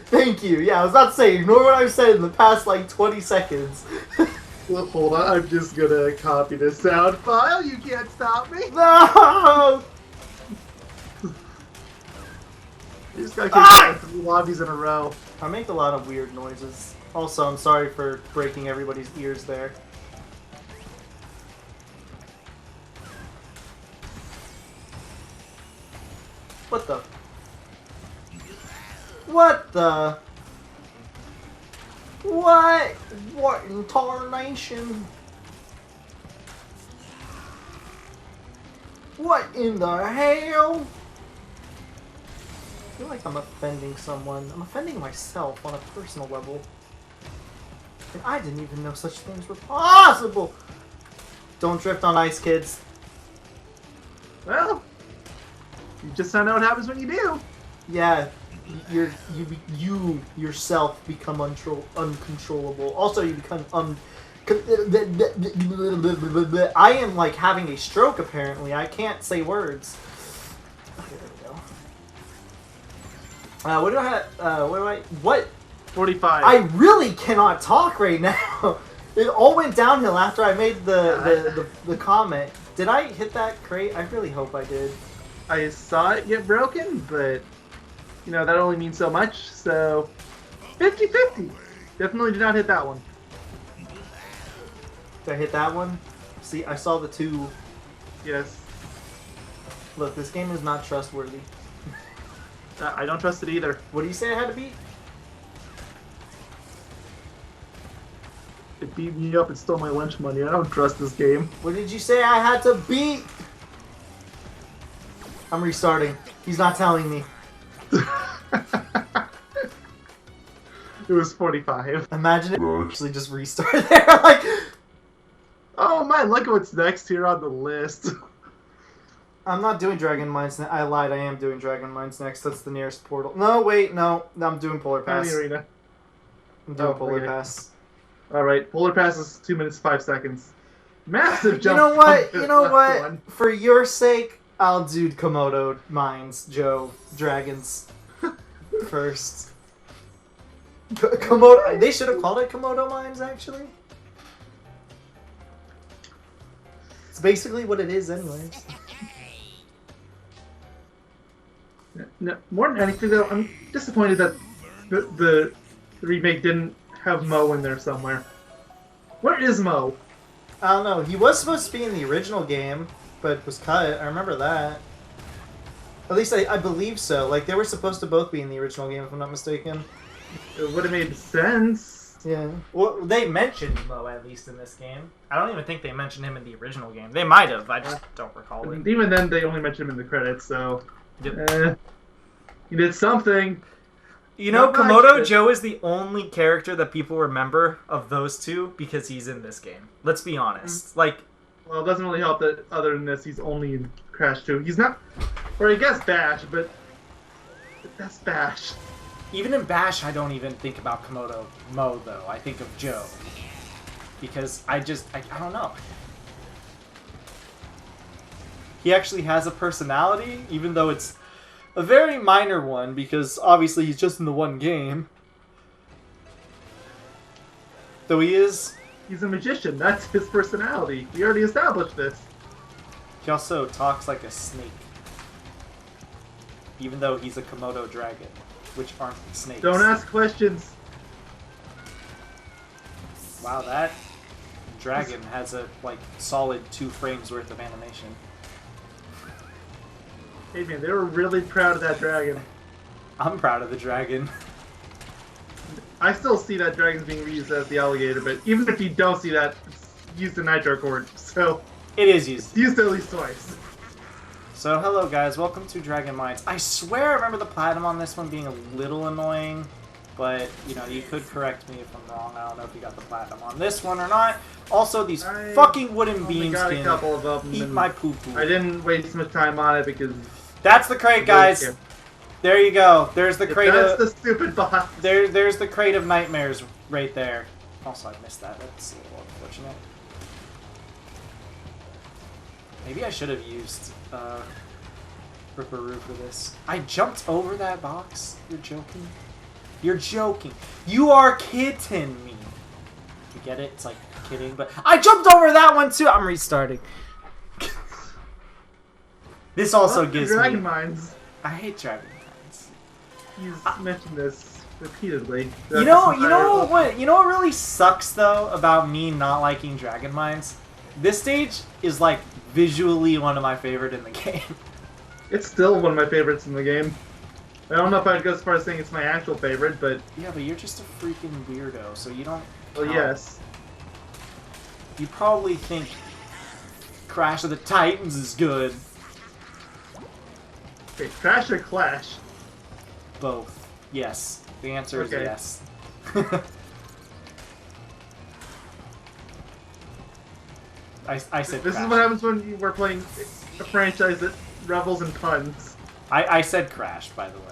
Thank you. Yeah, I was about to say ignore what I've said in the past like 20 seconds. Well, hold on. I'm just gonna copy this sound file. You can't stop me. No. You just gotta keep 3 lobbies in a row. I make a lot of weird noises. Also, I'm sorry for breaking everybody's ears there. What the? What the? What? What in tarnation? What in the hell? I feel like I'm offending someone. I'm offending myself on a personal level. And I didn't even know such things were possible! Don't drift on ice, kids. Well, you just found out what happens when you do. Yeah, you yourself become uncontrollable. Also, you become I am like having a stroke apparently. I can't say words. Okay, there we go. What do I? What? 45. I really cannot talk right now. It all went downhill after I made the comment. Did I hit that crate? I really hope I did. I saw it get broken, but you know that only means so much. So 50-50. Definitely did not hit that one. Did I hit that one? See, I saw the 2. Yes. Look, this game is not trustworthy. I don't trust it either. What do you say I had to beat? It beat me up and stole my lunch money. I don't trust this game. What did you say I had to beat? I'm restarting. He's not telling me. It was 45. Imagine it actually just restart there. Like, oh man, look at what's next here on the list. I'm not doing Dragon Mines. I lied. I am doing Dragon Mines next. That's the nearest portal. No, wait, no. I'm doing Polar Pass. Arena. I'm doing Oh, Polar okay. Pass. All right, Polar Pass is 2 minutes 5 seconds. Massive jump. You know what? from You know left what? one. For your sake, I'll do Komodo Mines, Joe. Dragons. First. Komodo. They should have called it Komodo Mines, actually. It's basically what it is, anyways. No, more than anything, though, I'm disappointed that the remake didn't have Mo in there somewhere. Where is Mo? I don't know. He was supposed to be in the original game, but was cut. I remember that. At least I believe so. Like, they were supposed to both be in the original game, if I'm not mistaken. It would have made sense. Yeah. Well, they mentioned Mo at least in this game. I don't even think they mentioned him in the original game. They might have. I just don't recall it. And even then, they only mentioned him in the credits, so Yep. he did something. You know, Not much, Komodo but- Joe is the only character that people remember of those two because he's in this game. Let's be honest. Like, Well, it doesn't really help that other than this, he's only in Crash 2. He's not, or I guess Bash, but that's Bash. Even in Bash, I don't even think about Komodo Mo, though. I think of Joe. Because I don't know. He actually has a personality, even though it's a very minor one, because obviously he's just in the one game. Though he is... He's a magician. That's his personality. We already established this. He also talks like a snake. Even though he's a Komodo dragon, which aren't snakes. Don't ask questions. Wow, that dragon has a, like, solid 2 frames worth of animation. Hey man, they were really proud of that dragon. I'm proud of the dragon. I still see that dragon's being reused as the alligator, but even if you don't see that, it's used in Nitro Cord, so It is used. it's used at least twice. So, hello guys, welcome to Dragon Mines. I swear I remember the platinum on this one being a little annoying, but, you know, you could correct me if I'm wrong. I don't know if you got the platinum on this one or not. Also, these I fucking wooden Only beams got a can couple of them. eat and my poo-poo. I didn't waste much time on it because... That's the crate, guys! Yeah. There you go. There's the crate That's of... the stupid box. There's the crate of nightmares right there. Also, I missed that. That's a little unfortunate. Maybe I should have used Ripperoo for this. I jumped over that box? You're joking? You're joking. You are kidding me. You get it? It's like kidding, but I jumped over that one too! I'm restarting. This also gives Dragon me... Mines. I hate Dragon Mines. He's mentioned this repeatedly. You know what really sucks though about me not liking Dragon Mines? This stage is like visually one of my favorite in the game. It's still one of my favorites in the game. I don't know if I'd go as far as saying it's my actual favorite, but Yeah, but you're just a freaking weirdo, so you don't well, count. yes. You probably think Crash of the Titans is good. Okay, Crash or Clash? Both. Yes. The answer is Okay. yes. I said This Crash. is what happens when we're playing a franchise that revels in puns. I said Crash, by the way.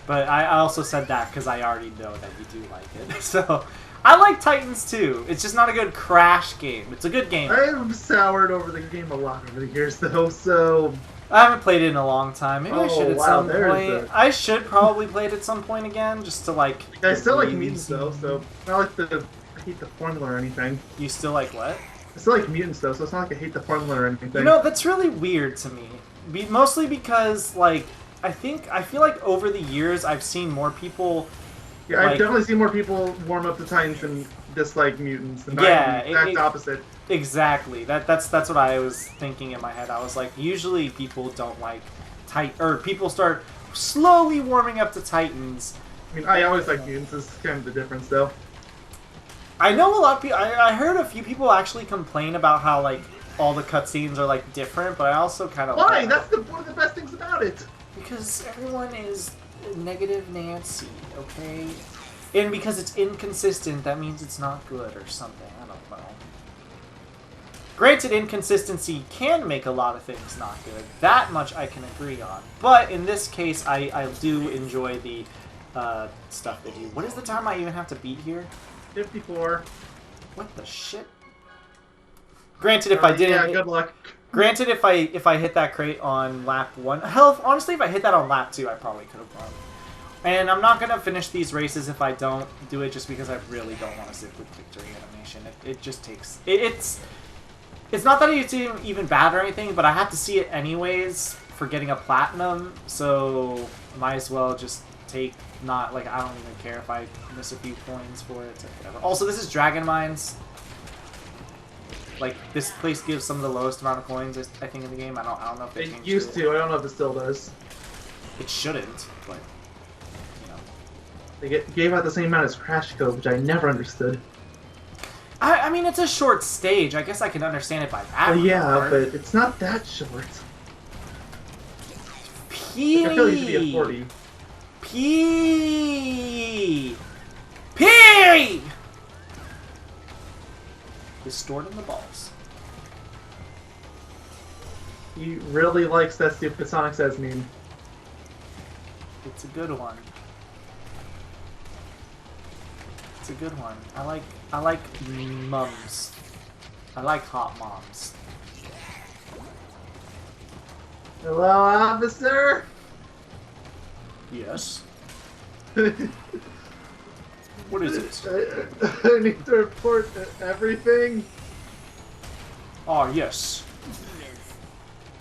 But I also said that because I already know that you do like it. So, I like Titans too. It's just not a good Crash game. It's a good game. I've soured over the game a lot over the years, though, so... I haven't played it in a long time. Maybe I Oh, should at wow, some there's point. the- I should probably play it at some point again, just to like... I still like really mutants, see- though, so... Not like the... I hate the formula or anything. You still like what? I still like mutants, though, so it's not like I hate the formula or anything. You know, that's really weird to me. Mostly because, like, I feel like over the years I've seen more people... Yeah, I've like- definitely seen more people warm up to Titans and dislike mutants. And Yeah, I'm the exact it- opposite. Exactly. That's what I was thinking in my head. I was like, usually people don't like people start slowly warming up to Titans. I mean, I always like mutants. This is kind of the difference, though. I know a lot of people. I heard a few people actually complain about how like all the cutscenes are like different, but I also kind of Why? That's one of the best things about it. because everyone is negative Nancy, okay? And because it's inconsistent, that means it's not good or something. I don't know. Granted, inconsistency can make a lot of things not good. That much I can agree on. But in this case, I do enjoy the stuff they do. What is the time I even have to beat here? 54. What the shit? Granted, if I didn't... Yeah, good luck. Granted, if I hit that crate on lap 1... Hell, honestly, if I hit that on lap 2, I probably could have won. And I'm not going to finish these races if I don't do it just because I really don't want to sit with victory animation. It just takes... It's not that it's even bad or anything, but I have to see it anyways for getting a platinum, so might as well just take not, like, I don't even care if I miss a few coins for it, or whatever. Also, this is Dragon Mines. Like, this place gives some of the lowest amount of coins, I think, in the game. I don't know if they It changed used it. to. I don't know if it still does. It shouldn't, but... They gave out the same amount as Crash Code, which I never understood. I mean, it's a short stage. I guess I can understand it by that. Well, yeah, regard. but it's not that short. P. I feel like it should be a 40. P. P. Is stored in the balls. He really likes that stupid Sonic Says meme. It's a good one. It's a good one. I like mums. I like hot moms. Hello, officer! Yes. What is it? I need to report everything. Ah, yes.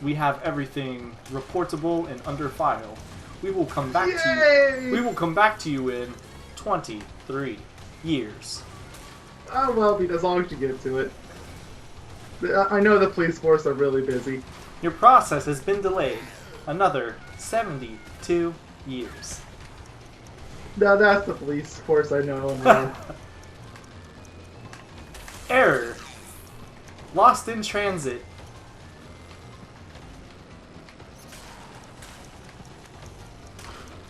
We have everything reportable and under file. We will come back to you. We will come back to you in 23 years. Oh well, as long as you get to it. I know the police force are really busy. Your process has been delayed another 72 years. Now that's the police force I know. Now. Error. Lost in transit.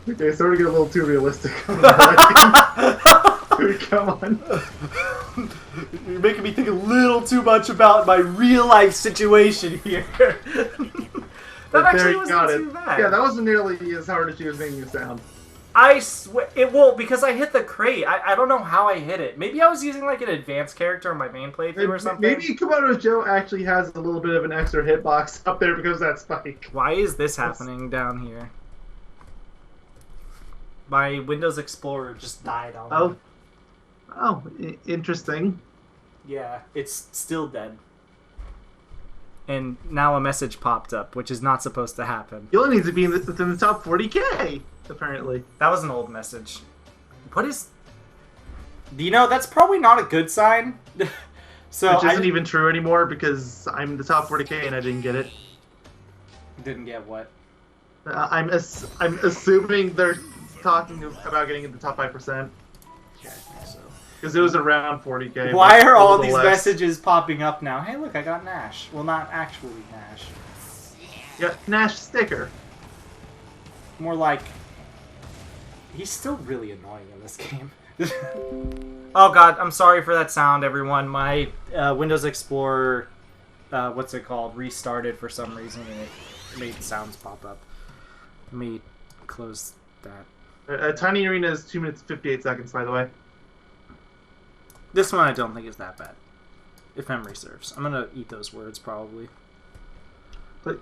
Okay, starting to get a little too realistic. Come on. You're making me think a little too much about my real life situation here. That actually wasn't too bad. Yeah, that wasn't nearly as hard as she was making it sound. I swear it won't because I hit the crate. I don't know how I hit it. Maybe I was using like an advanced character in my main playthrough or something. Maybe Komodo Joe actually has a little bit of an extra hitbox up there because of that spike. Why is this happening down here? My Windows Explorer just died on me. Oh, interesting. Yeah, it's still dead. And now a message popped up, which is not supposed to happen. You only need to be within the top 40K, apparently. That was an old message. What is... You know, that's probably not a good sign. So Which isn't even true anymore because I'm the top 40K and I didn't get it. Didn't get what? I'm assuming they're talking about getting in the top 5%. Yeah, I think so. Because it was around 40K. Why are all these messages popping up now? Hey, look, I got Nash. Well, not actually Nash. Yeah, Nash sticker. More like... He's still really annoying in this game. Oh god, I'm sorry for that sound, everyone. My Windows Explorer, what's it called, restarted for some reason, and it made sounds pop up. Let me close that. Tiny Arena is 2 minutes 58 seconds, by the way. This one I don't think is that bad. If memory serves. I'm gonna eat those words, probably. But,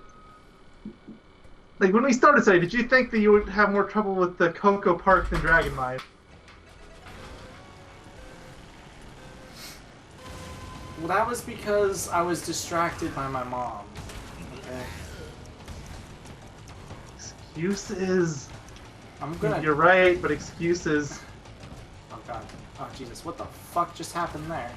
like, when we started today, did you think that you would have more trouble with the Cocoa Park than Dragon Mine? Well, that was because I was distracted by my mom. Okay? Excuses. I'm gonna... You're right, but excuses. Oh god. Oh Jesus, what the fuck just happened there?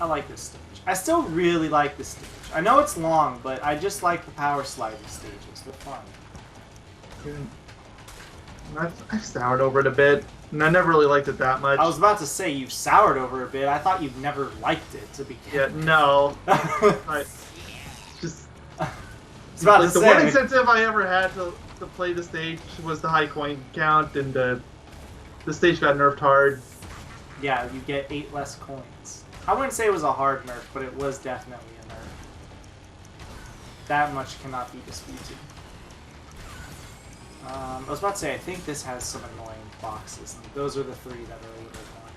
I like this stage. I still really like this stage. I know it's long, but I just like the power sliding stages. They're fun. I've soured over it a bit, and I never really liked it that much. I was about to say you've soured over a bit. I thought you've never liked it to begin. Yeah, no. Just about like to the say. one incentive I ever had to play the stage was the high coin count, and the stage got nerfed hard. Yeah, you get 8 less coins. I wouldn't say it was a hard nerf, but it was definitely a nerf. That much cannot be disputed. I was about to say, I think this has some annoying boxes, and those are the 3 that are a little annoying.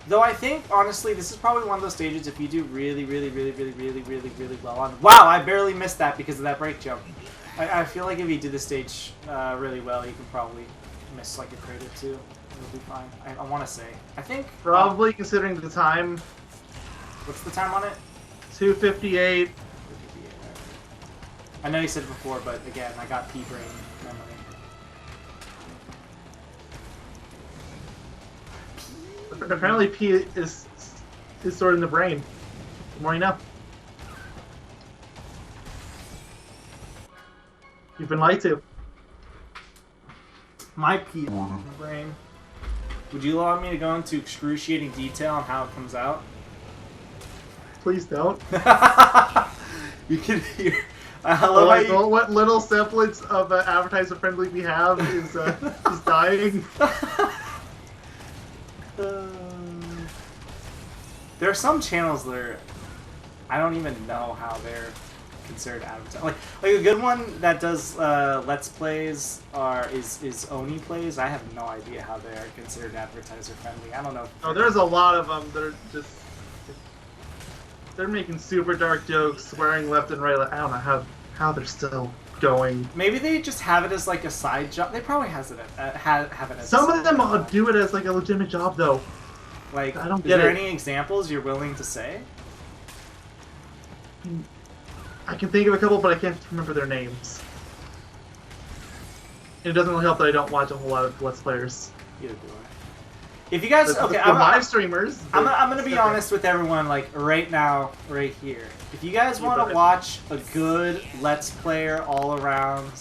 Though I think, honestly, this is probably one of those stages if you do really, really, really, really, really, really, really well on... Wow, I barely missed that because of that break jump. I feel like if you do the stage really well, you can probably miss like a crate or 2. It'll be fine. I want to say. I think... Probably considering the time. What's the time on it? 2:58. I know you said it before, but again, I got pea-brain memory. Apparently P is stored in the brain. The more you know. You've been lied to. My pee brain. Would you allow me to go into excruciating detail on how it comes out? Please don't. You can hear. I love how you... What little semblance of advertiser friendly we have is dying. There are some channels that are, I don't even know how they're considered advertising. Like a good one that does Let's Plays is Oni Plays. I have no idea how they are considered advertiser friendly. I don't know. Oh, there's a lot of them that are just. They're making super dark jokes, swearing left and right. I don't know how they're still going. Maybe they just have it as like a side job. They probably have it as. Some of them do it as like a legitimate job, though. Like, I don't are get there it. any examples you're willing to say? I can think of a couple, but I can't remember their names. And it doesn't really help that I don't watch a whole lot of Let's Players. Either do I. If you guys, okay, I'm live streamers. I'm gonna be honest with everyone, like right now, right here. If you guys want to watch a good Let's Player all around,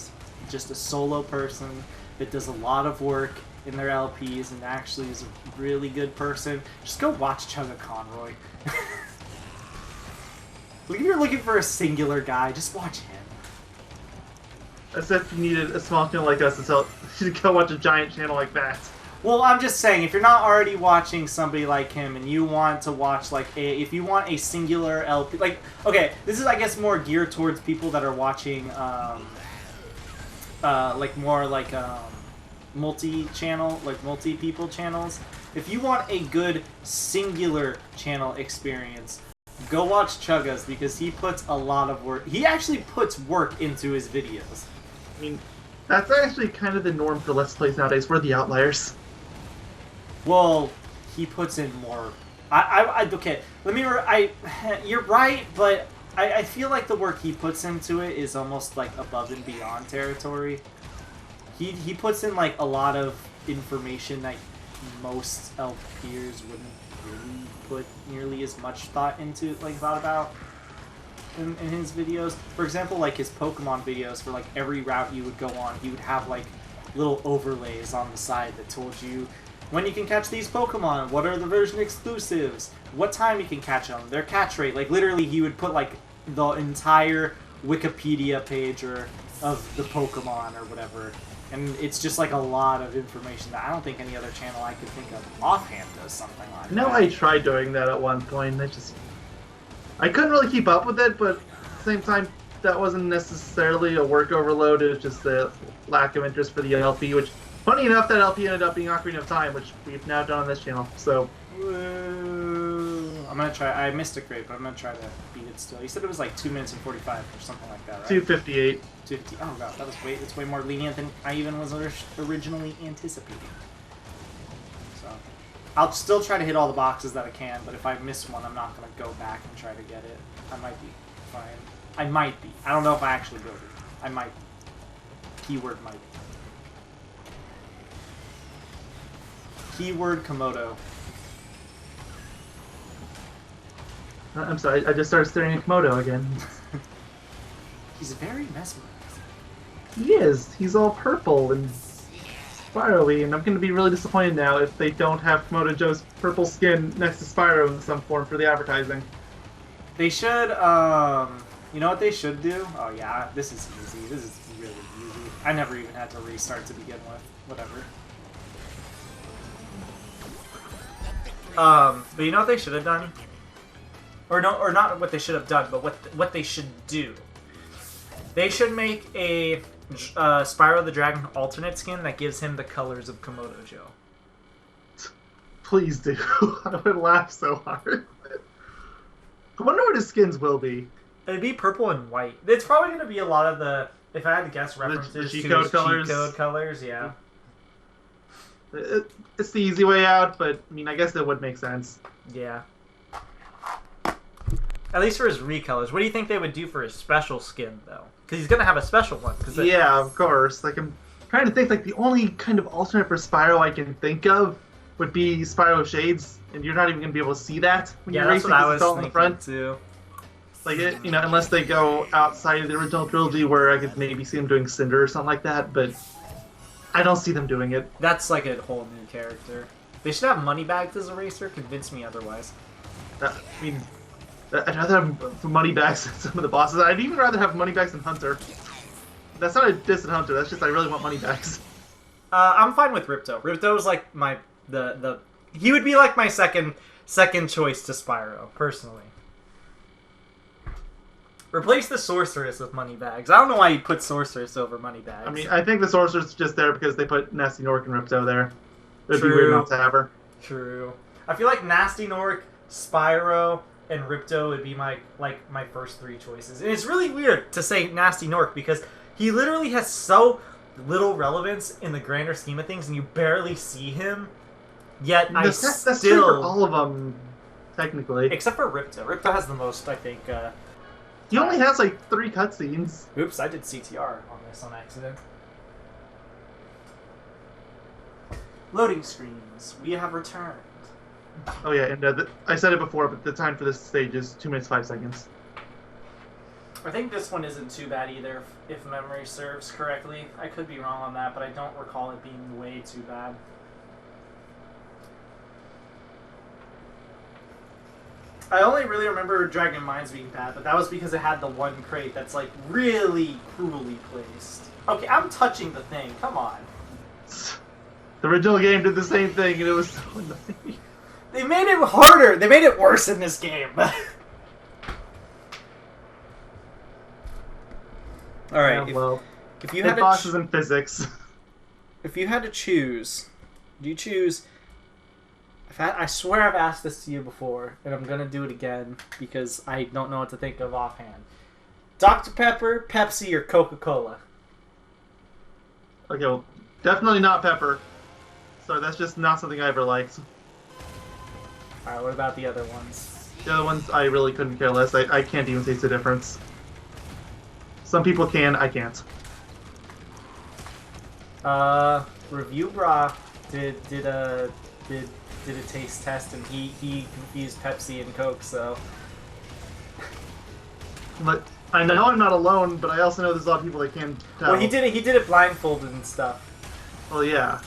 just a solo person that does a lot of work in their LPs and actually is a really good person, just go watch Chugga Conroy. If you're looking for a singular guy, just watch him. As if you needed a small channel like us to go watch a giant channel like that. Well, I'm just saying, if you're not already watching somebody like him and you want to watch, like, if you want a singular LP, like, okay, this is, I guess, more geared towards people that are watching, like, more, like, multi-channel, like, multi-people channels. If you want a good singular channel experience, go watch Chugga's, because he puts a lot of work, he actually puts work into his videos. I mean, that's actually kind of the norm for Let's Plays nowadays. We're the outliers. Well, he puts in more. Okay. You're right, but I feel like the work he puts into it is almost like above and beyond territory. He puts in like a lot of information that most LPers wouldn't really put nearly as much thought about in his videos. For example, like his Pokemon videos, for like every route you would go on, he would have like little overlays on the side that told you when you can catch these Pokemon, what are the version exclusives, what time you can catch them, their catch rate. Like literally, he would put like the entire Wikipedia page of the Pokemon or whatever, and it's just like a lot of information that I don't think any other channel I could think of offhand does something like that. No, I tried doing that at one point. I couldn't really keep up with it, but at the same time, that wasn't necessarily a work overload. It was just the lack of interest for the LP, which, funny enough, that LP ended up being Ocarina of Time, which we've now done on this channel. So, I'm gonna try. I missed a crate, but I'm gonna try to beat it still. You said it was like 2 minutes and 45 or something like that, right? 2:58. 250. Oh god, it's way more lenient than I even was originally anticipating. So, I'll still try to hit all the boxes that I can, but if I miss one, I'm not gonna go back and try to get it. I might be fine. I might be. I don't know if I actually will be. I might be. Keyword might be. Keyword Komodo. I'm sorry, I just started staring at Komodo again. He's very mesmerizing. He is. He's all purple and spirally, and I'm going to be really disappointed now if they don't have Komodo Joe's purple skin next to Spyro in some form for the advertising. They should, you know what they should do? Oh yeah, this is easy. This is really easy. I never even had to restart to begin with. Whatever. But you know what they should have done? Or not what they should have done, but what they should do. They should make a Spyro the Dragon alternate skin that gives him the colors of Komodo Joe. Please do. I would laugh so hard. I wonder what his skins will be. It'd be purple and white. It's probably going to be a lot of the, if I had to guess, references the to his G-code colors. G-code colors, yeah. It's the easy way out, but I mean, I guess that would make sense. Yeah. At least for his recolors. What do you think they would do for his special skin, though? Because he's going to have a special one. Yeah, of course. Like, I'm trying to think, like, the only kind of alternate for Spyro I can think of would be Spyro Shades, and you're not even going to be able to see that when you're racing, because it's all in the front. Too. Like, unless they go outside of the original trilogy where I could maybe see them doing Cinder or something like that, but I don't see them doing it. That's like a whole new character. They should have Moneybags as a racer. Convince me otherwise. I mean, I'd rather have Moneybags than some of the bosses. I'd even rather have Moneybags than Hunter. That's not a diss at Hunter. That's just I really want Moneybags. I'm fine with Ripto. Ripto's like my he would be like my second choice to Spyro personally. Replace the Sorceress with Moneybags. I don't know why you put Sorceress over Moneybags. I mean, I think the Sorcerer's just there because they put Nasty Nork and Ripto there. It'd be True. weird not to have her. True. I feel like Nasty Nork, Spyro, and Ripto would be my first three choices. And it's really weird to say Nasty Nork because he literally has so little relevance in the grander scheme of things, and you barely see him. Yet That's true for all of them, technically. except for Ripto. Ripto has the most, I think. He only has like 3 cutscenes. Oops, I did CTR on this on accident. Loading screens. We have returned. Oh yeah, and I said it before, but the time for this stage is 2 minutes 5 seconds. I think this one isn't too bad either, if memory serves correctly. I could be wrong on that, but I don't recall it being way too bad. I only really remember Dragon Mines being bad, but that was because it had the one crate that's like really cruelly placed. Okay, I'm touching the thing. Come on. The original game did the same thing, and it was so annoying. They made it harder. They made it worse in this game. All right. Yeah, well, if you had bosses in physics. If you had to choose, do you choose? I swear I've asked this to you before, and I'm gonna do it again because I don't know what to think of offhand. Dr. Pepper, Pepsi, or Coca-Cola? Okay, well, definitely not Pepper. So that's just not something I ever liked. All right. What about the other ones? The other ones I really couldn't care less. I can't even taste the difference. Some people can, I can't. Review Bra did a taste test, and he confused Pepsi and Coke. So, But I know I'm not alone, but I also know there's a lot of people that can tell. well, he did it blindfolded and stuff. Well, yeah.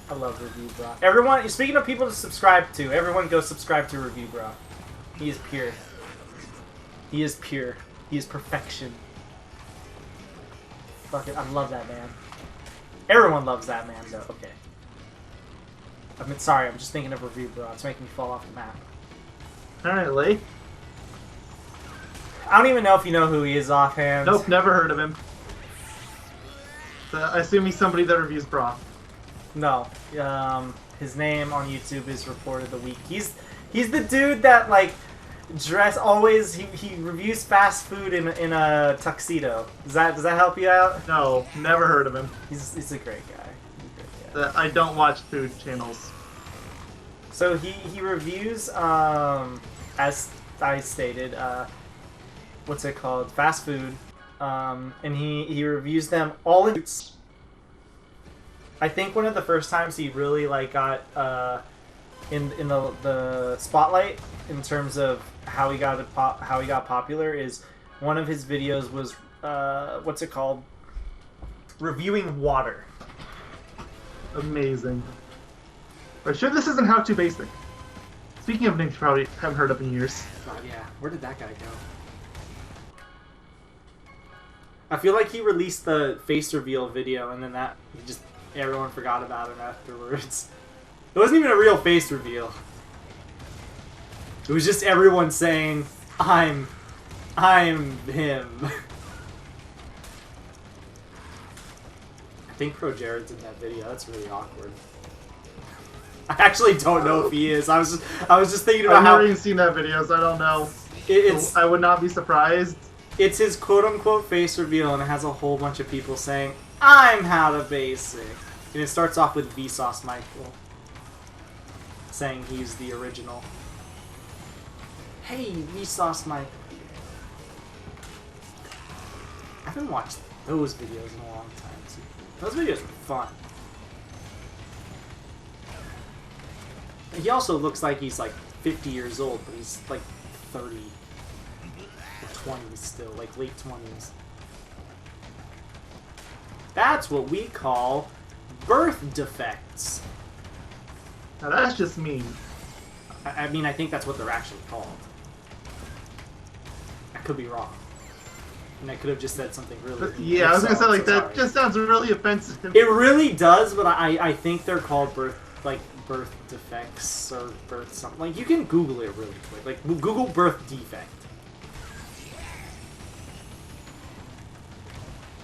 I love Review Bra. Everyone, speaking of people to subscribe to, everyone go subscribe to Review Bra. He is pure. He is pure. He is perfection. Fuck it, I love that man. Everyone loves that man, though. Okay. Sorry, I'm just thinking of Review Bra. It's making me fall off the map. Alright, Lee. I don't even know if you know who he is offhand. Nope, never heard of him. I assume he's somebody that reviews bra. No. His name on YouTube is Reported the Week. He's the dude that like he reviews fast food in a tuxedo. Does that help you out? No, never heard of him. He's a great guy. I don't watch food channels. So he reviews as I stated what's it called, fast food, and he reviews them all in. I think one of the first times he really like got in the spotlight in terms of how he got popular is one of his videos was what's it called, reviewing water. Amazing. Are you sure this isn't How To Basic? Speaking of names you probably haven't heard of in years. God, yeah. Where did that guy go? I feel like he released the face reveal video and then everyone forgot about him afterwards. It wasn't even a real face reveal. It was just everyone saying, I'm him. I think Pro Jared's in that video. That's really awkward. I actually don't know if he is. I was just thinking about I've how never even seen that video, so I don't know. I would not be surprised. It's his quote-unquote face reveal, and it has a whole bunch of people saying, I'm How To Basic. And it starts off with Vsauce Michael saying he's the original. Hey, Vsauce Michael. I haven't watched those videos in a long time, too. Those videos were fun. He also looks like he's like 50 years old, but he's like 30 or 20s still, like late 20s. That's what we call birth defects. Now that's just mean. I mean, I think that's what they're actually called. I could be wrong. And I could have just said something really... Yeah, I was gonna say, like, that sorry. just sounds really offensive. It really does, but I think they're called birth defects or birth something. Like, you can Google it really quick. Like, Google birth defect.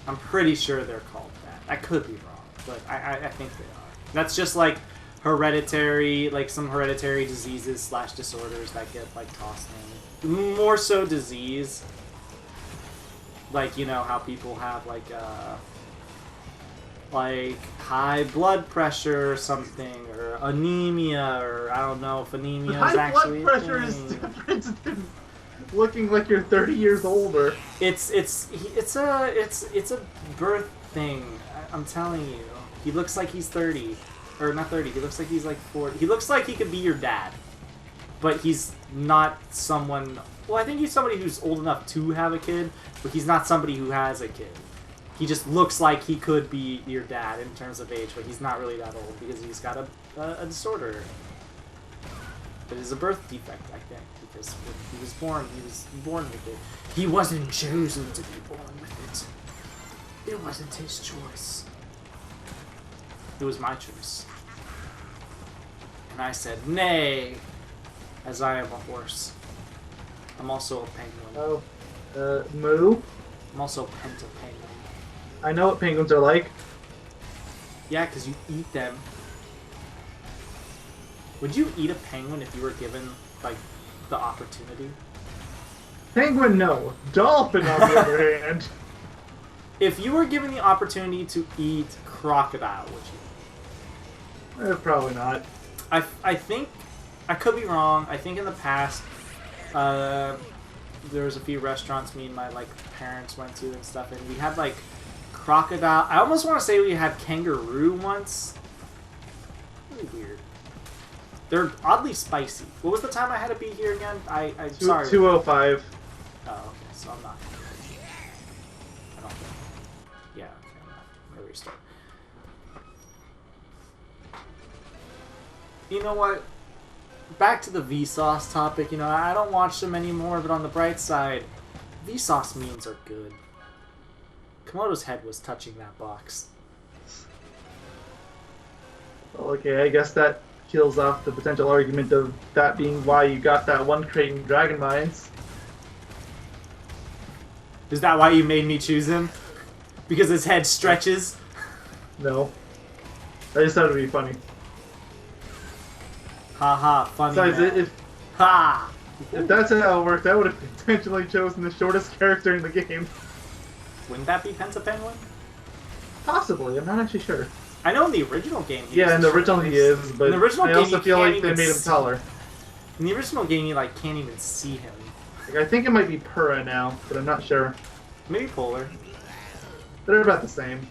I'm pretty sure they're called that. I could be wrong, but I think they are. That's just like hereditary, like some hereditary diseases / disorders that get like tossed in. More so disease. Like, you know how people have like high blood pressure or something, or anemia, or I don't know if anemia is actually high blood pressure is different than looking like you're 30 years older. It's a birth thing. I'm telling you. He looks like he's 30. Or not 30, he looks like he's like 40. He looks like he could be your dad. But he's not someone... Well, I think he's somebody who's old enough to have a kid, but he's not somebody who has a kid. He just looks like he could be your dad in terms of age, but he's not really that old because he's got a disorder. It is a birth defect, I think, because when he was born with it. He wasn't chosen to be born with it. It wasn't his choice. It was my choice. And I said, nay, as I am a horse. I'm also a penguin. Oh, moo? I'm also a penta-penguin. I know what penguins are like. Yeah, because you eat them. Would you eat a penguin if you were given, like, the opportunity? Penguin, no. Dolphin, on the other hand. If you were given the opportunity to eat crocodile, would you? Probably not. I think, I could be wrong, I think in the past, there was a few restaurants me and my, like, parents went to and stuff, and we had, like, crocodile. I almost want to say we had kangaroo once. Really weird. They're oddly spicy. What was the time I had to be here again? I'm sorry. 2:05. Oh, okay, so I'm not. I don't think. Yeah, okay, I'm gonna restart. You know what? Back to the Vsauce topic, you know, I don't watch them anymore, but on the bright side, Vsauce memes are good. Komodo's head was touching that box. Well, okay, I guess that kills off the potential argument of that being why you got that one crate in Dragon Mines. Is that why you made me choose him? Because his head stretches? No. I just thought it would be funny. Haha, funny. Besides, Man. Ha! if that's how it worked, I would have intentionally chosen the shortest character in the game. Wouldn't that be Penta-Penguin? Possibly, I'm not actually sure. I know in the original game he Yeah, in the original he is, but in the original I game, also you feel can't like they even made him see- taller. In the original game, you like can't even see him. Like, I think it might be Purah now, but I'm not sure. Maybe Polar. They're about the same.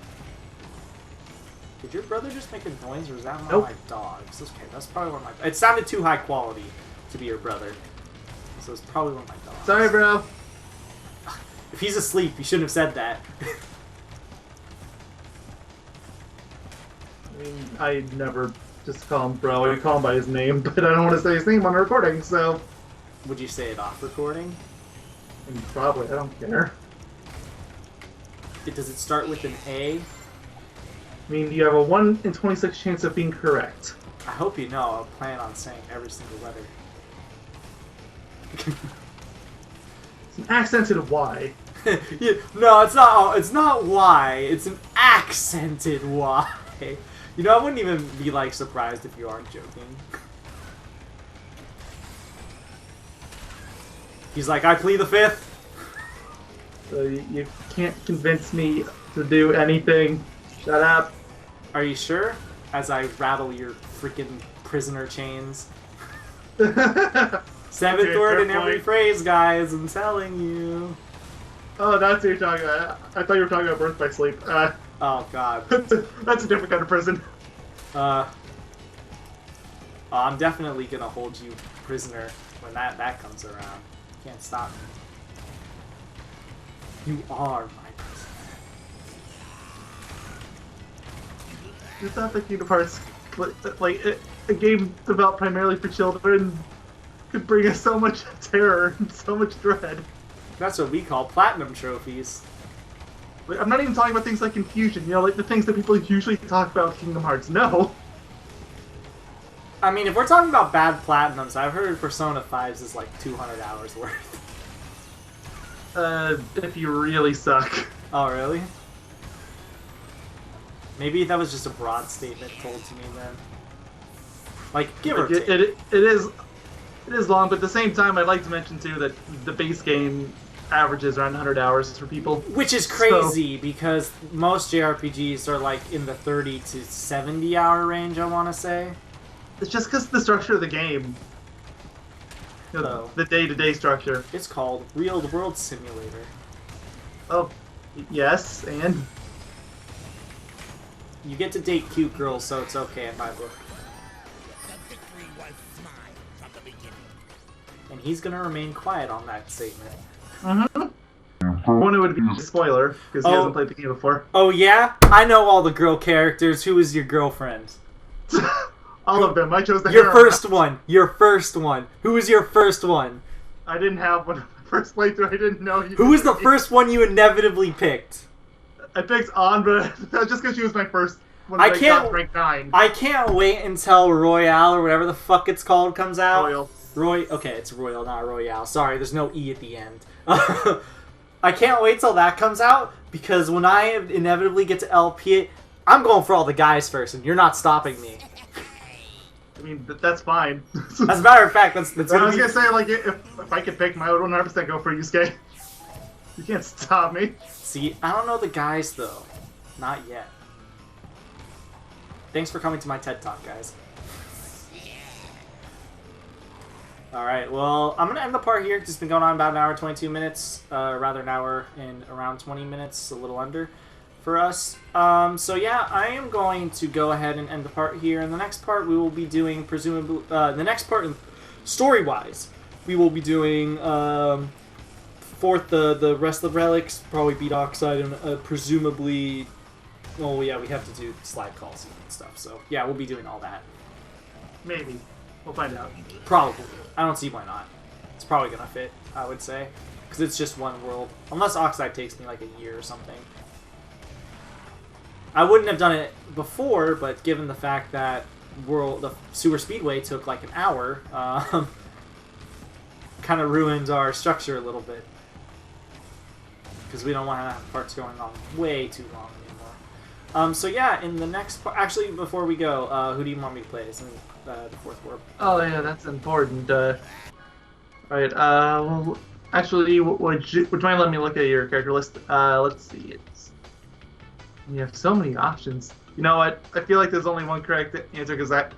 Did your brother just make a noise, or is that one Nope. of my dogs? Okay, that's probably one of my... It sounded too high quality to be your brother. So it's probably one of my dogs. Sorry, bro. If he's asleep, you shouldn't have said that. I mean, I never just call him bro. I call him by his name, but I don't want to say his name on a recording, so... Would you say it off recording? Probably, I don't care. Does it start with an A? I mean, you have a 1 in 26 chance of being correct. I hope you know I'll plan on saying every single letter. It's an accented Y. Yeah, no, it's not. It's not Y. It's an accented Y. You know, I wouldn't even be like surprised if you aren't joking. He's like, I plead the fifth. So you can't convince me to do anything. Shut up. Are you sure? As I rattle your freaking prisoner chains. Seventh Okay, word fair in every point. phrase, guys. I'm telling you. Oh, that's what you're talking about. I thought you were talking about Birth by Sleep. Oh God. That's a different kind of prison. I'm definitely gonna hold you prisoner when that comes around. You can't stop me. You are my prisoner. Just not the Kingdom Hearts, a game developed primarily for children, could bring us so much terror and so much dread. That's what we call platinum trophies. Like, I'm not even talking about things like Confusion, like the things that people usually talk about with Kingdom Hearts. No! I mean, if we're talking about bad platinums, I've heard Persona 5's is like 200 hours worth. If you really suck. Oh, really? Maybe that was just a broad statement told to me then. Like, give or take. It is long, but at the same time, I'd like to mention too that the base game averages around 100 hours for people. Which is crazy, because most JRPGs are like in the 30 to 70 hour range, I want to say. It's just because of the structure of the game. The day-to-day structure. It's called Real World Simulator. Oh, yes, and? You get to date cute girls, so it's okay in my book. The victory was mine from the beginning. And he's gonna remain quiet on that statement. For one, it would be a spoiler, because he hasn't played the game before. Oh yeah? I know all the girl characters. Who is your girlfriend? All of them. I chose the Your heroine. first one. Your first one. Who was your first one? I didn't have one. First playthrough, I didn't know you. Who was the first one you inevitably picked? I picked On, but that's just because she was my first one. I that can't- got rank 9. I can't wait until Royale or whatever the fuck it's called comes out. Royal. Okay, it's Royal, not Royale. Sorry, there's no E at the end. I can't wait till that comes out, because when I inevitably get to LP it, I'm going for all the guys first, and you're not stopping me. I mean, that's fine. As a matter of fact, that's I was gonna be... gonna say, like, if I could pick, I would 100% go for Yusuke. You can't stop me. See, I don't know the guys, though. Not yet. Thanks for coming to my TED Talk, guys. Alright, well, I'm going to end the part here. It's been going on about an hour and 22 minutes. Rather an hour and around 20 minutes, a little under for us. So yeah, I am going to go ahead and end the part here. In the next part, we will be doing, presumably, the next part, story-wise, we will be doing, fourth, the rest of the relics, probably beat Oxide, and presumably, oh yeah, we have to do slide calls and stuff. So yeah, we'll be doing all that. Maybe. We'll find out. Probably. I don't see why not. It's probably gonna fit, I would say. Because it's just one world. Unless Oxide takes me like a year or something. I wouldn't have done it before, but given the fact that the Sewer Speedway took like an hour, kind of ruins our structure a little bit. Because we don't want to have parts going on way too long anymore. So yeah, in the next part... Actually, before we go, who do you want me to play as in the fourth world? Oh, yeah, that's important. Alright, well, actually, would you mind letting me look at your character list? Let's see. You have so many options. You know what? I feel like there's only one correct answer, because I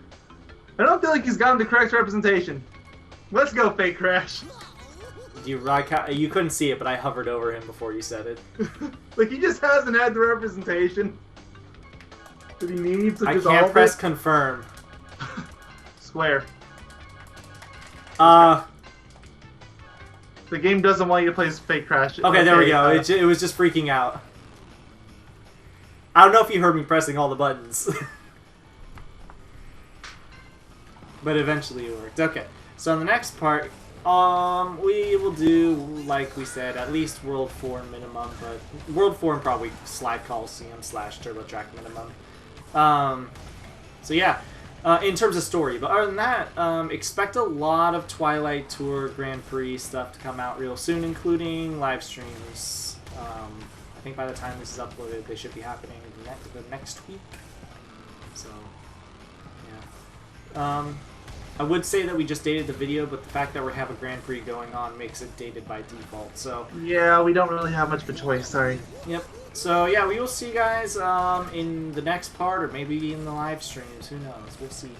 don't feel like he's gotten the correct representation. Let's go, Fake Crash. You couldn't see it, but I hovered over him before you said it. Like, he just hasn't had the representation that he needs. I can't press confirm. Square. The The game doesn't want you to play as Fake Crash. Okay, there we go. It was just freaking out. I don't know if you heard me pressing all the buttons. But eventually it worked. Okay, so in the next part, we will do, like we said, at least World 4 minimum, but World 4 and probably Slide Coliseum / Turbo Track minimum. So yeah, in terms of story. But other than that, expect a lot of Twilight Tour Grand Prix stuff to come out real soon, including live streams. I think by the time this is uploaded, they should be happening the next week. So, yeah. I would say that we just dated the video, but the fact that we have a Grand Prix going on makes it dated by default. So yeah, we don't really have much of a choice. Sorry. Yep. So yeah, we will see you guys in the next part, or maybe in the live streams. Who knows? We'll see.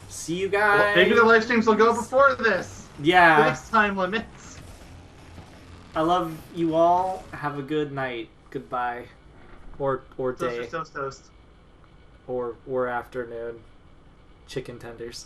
See you guys. Well, maybe the live streams will go before this. Yeah. Next time limits. I love you all. Have a good night. Goodbye. Or day. Toast. Or afternoon. Chicken tenders.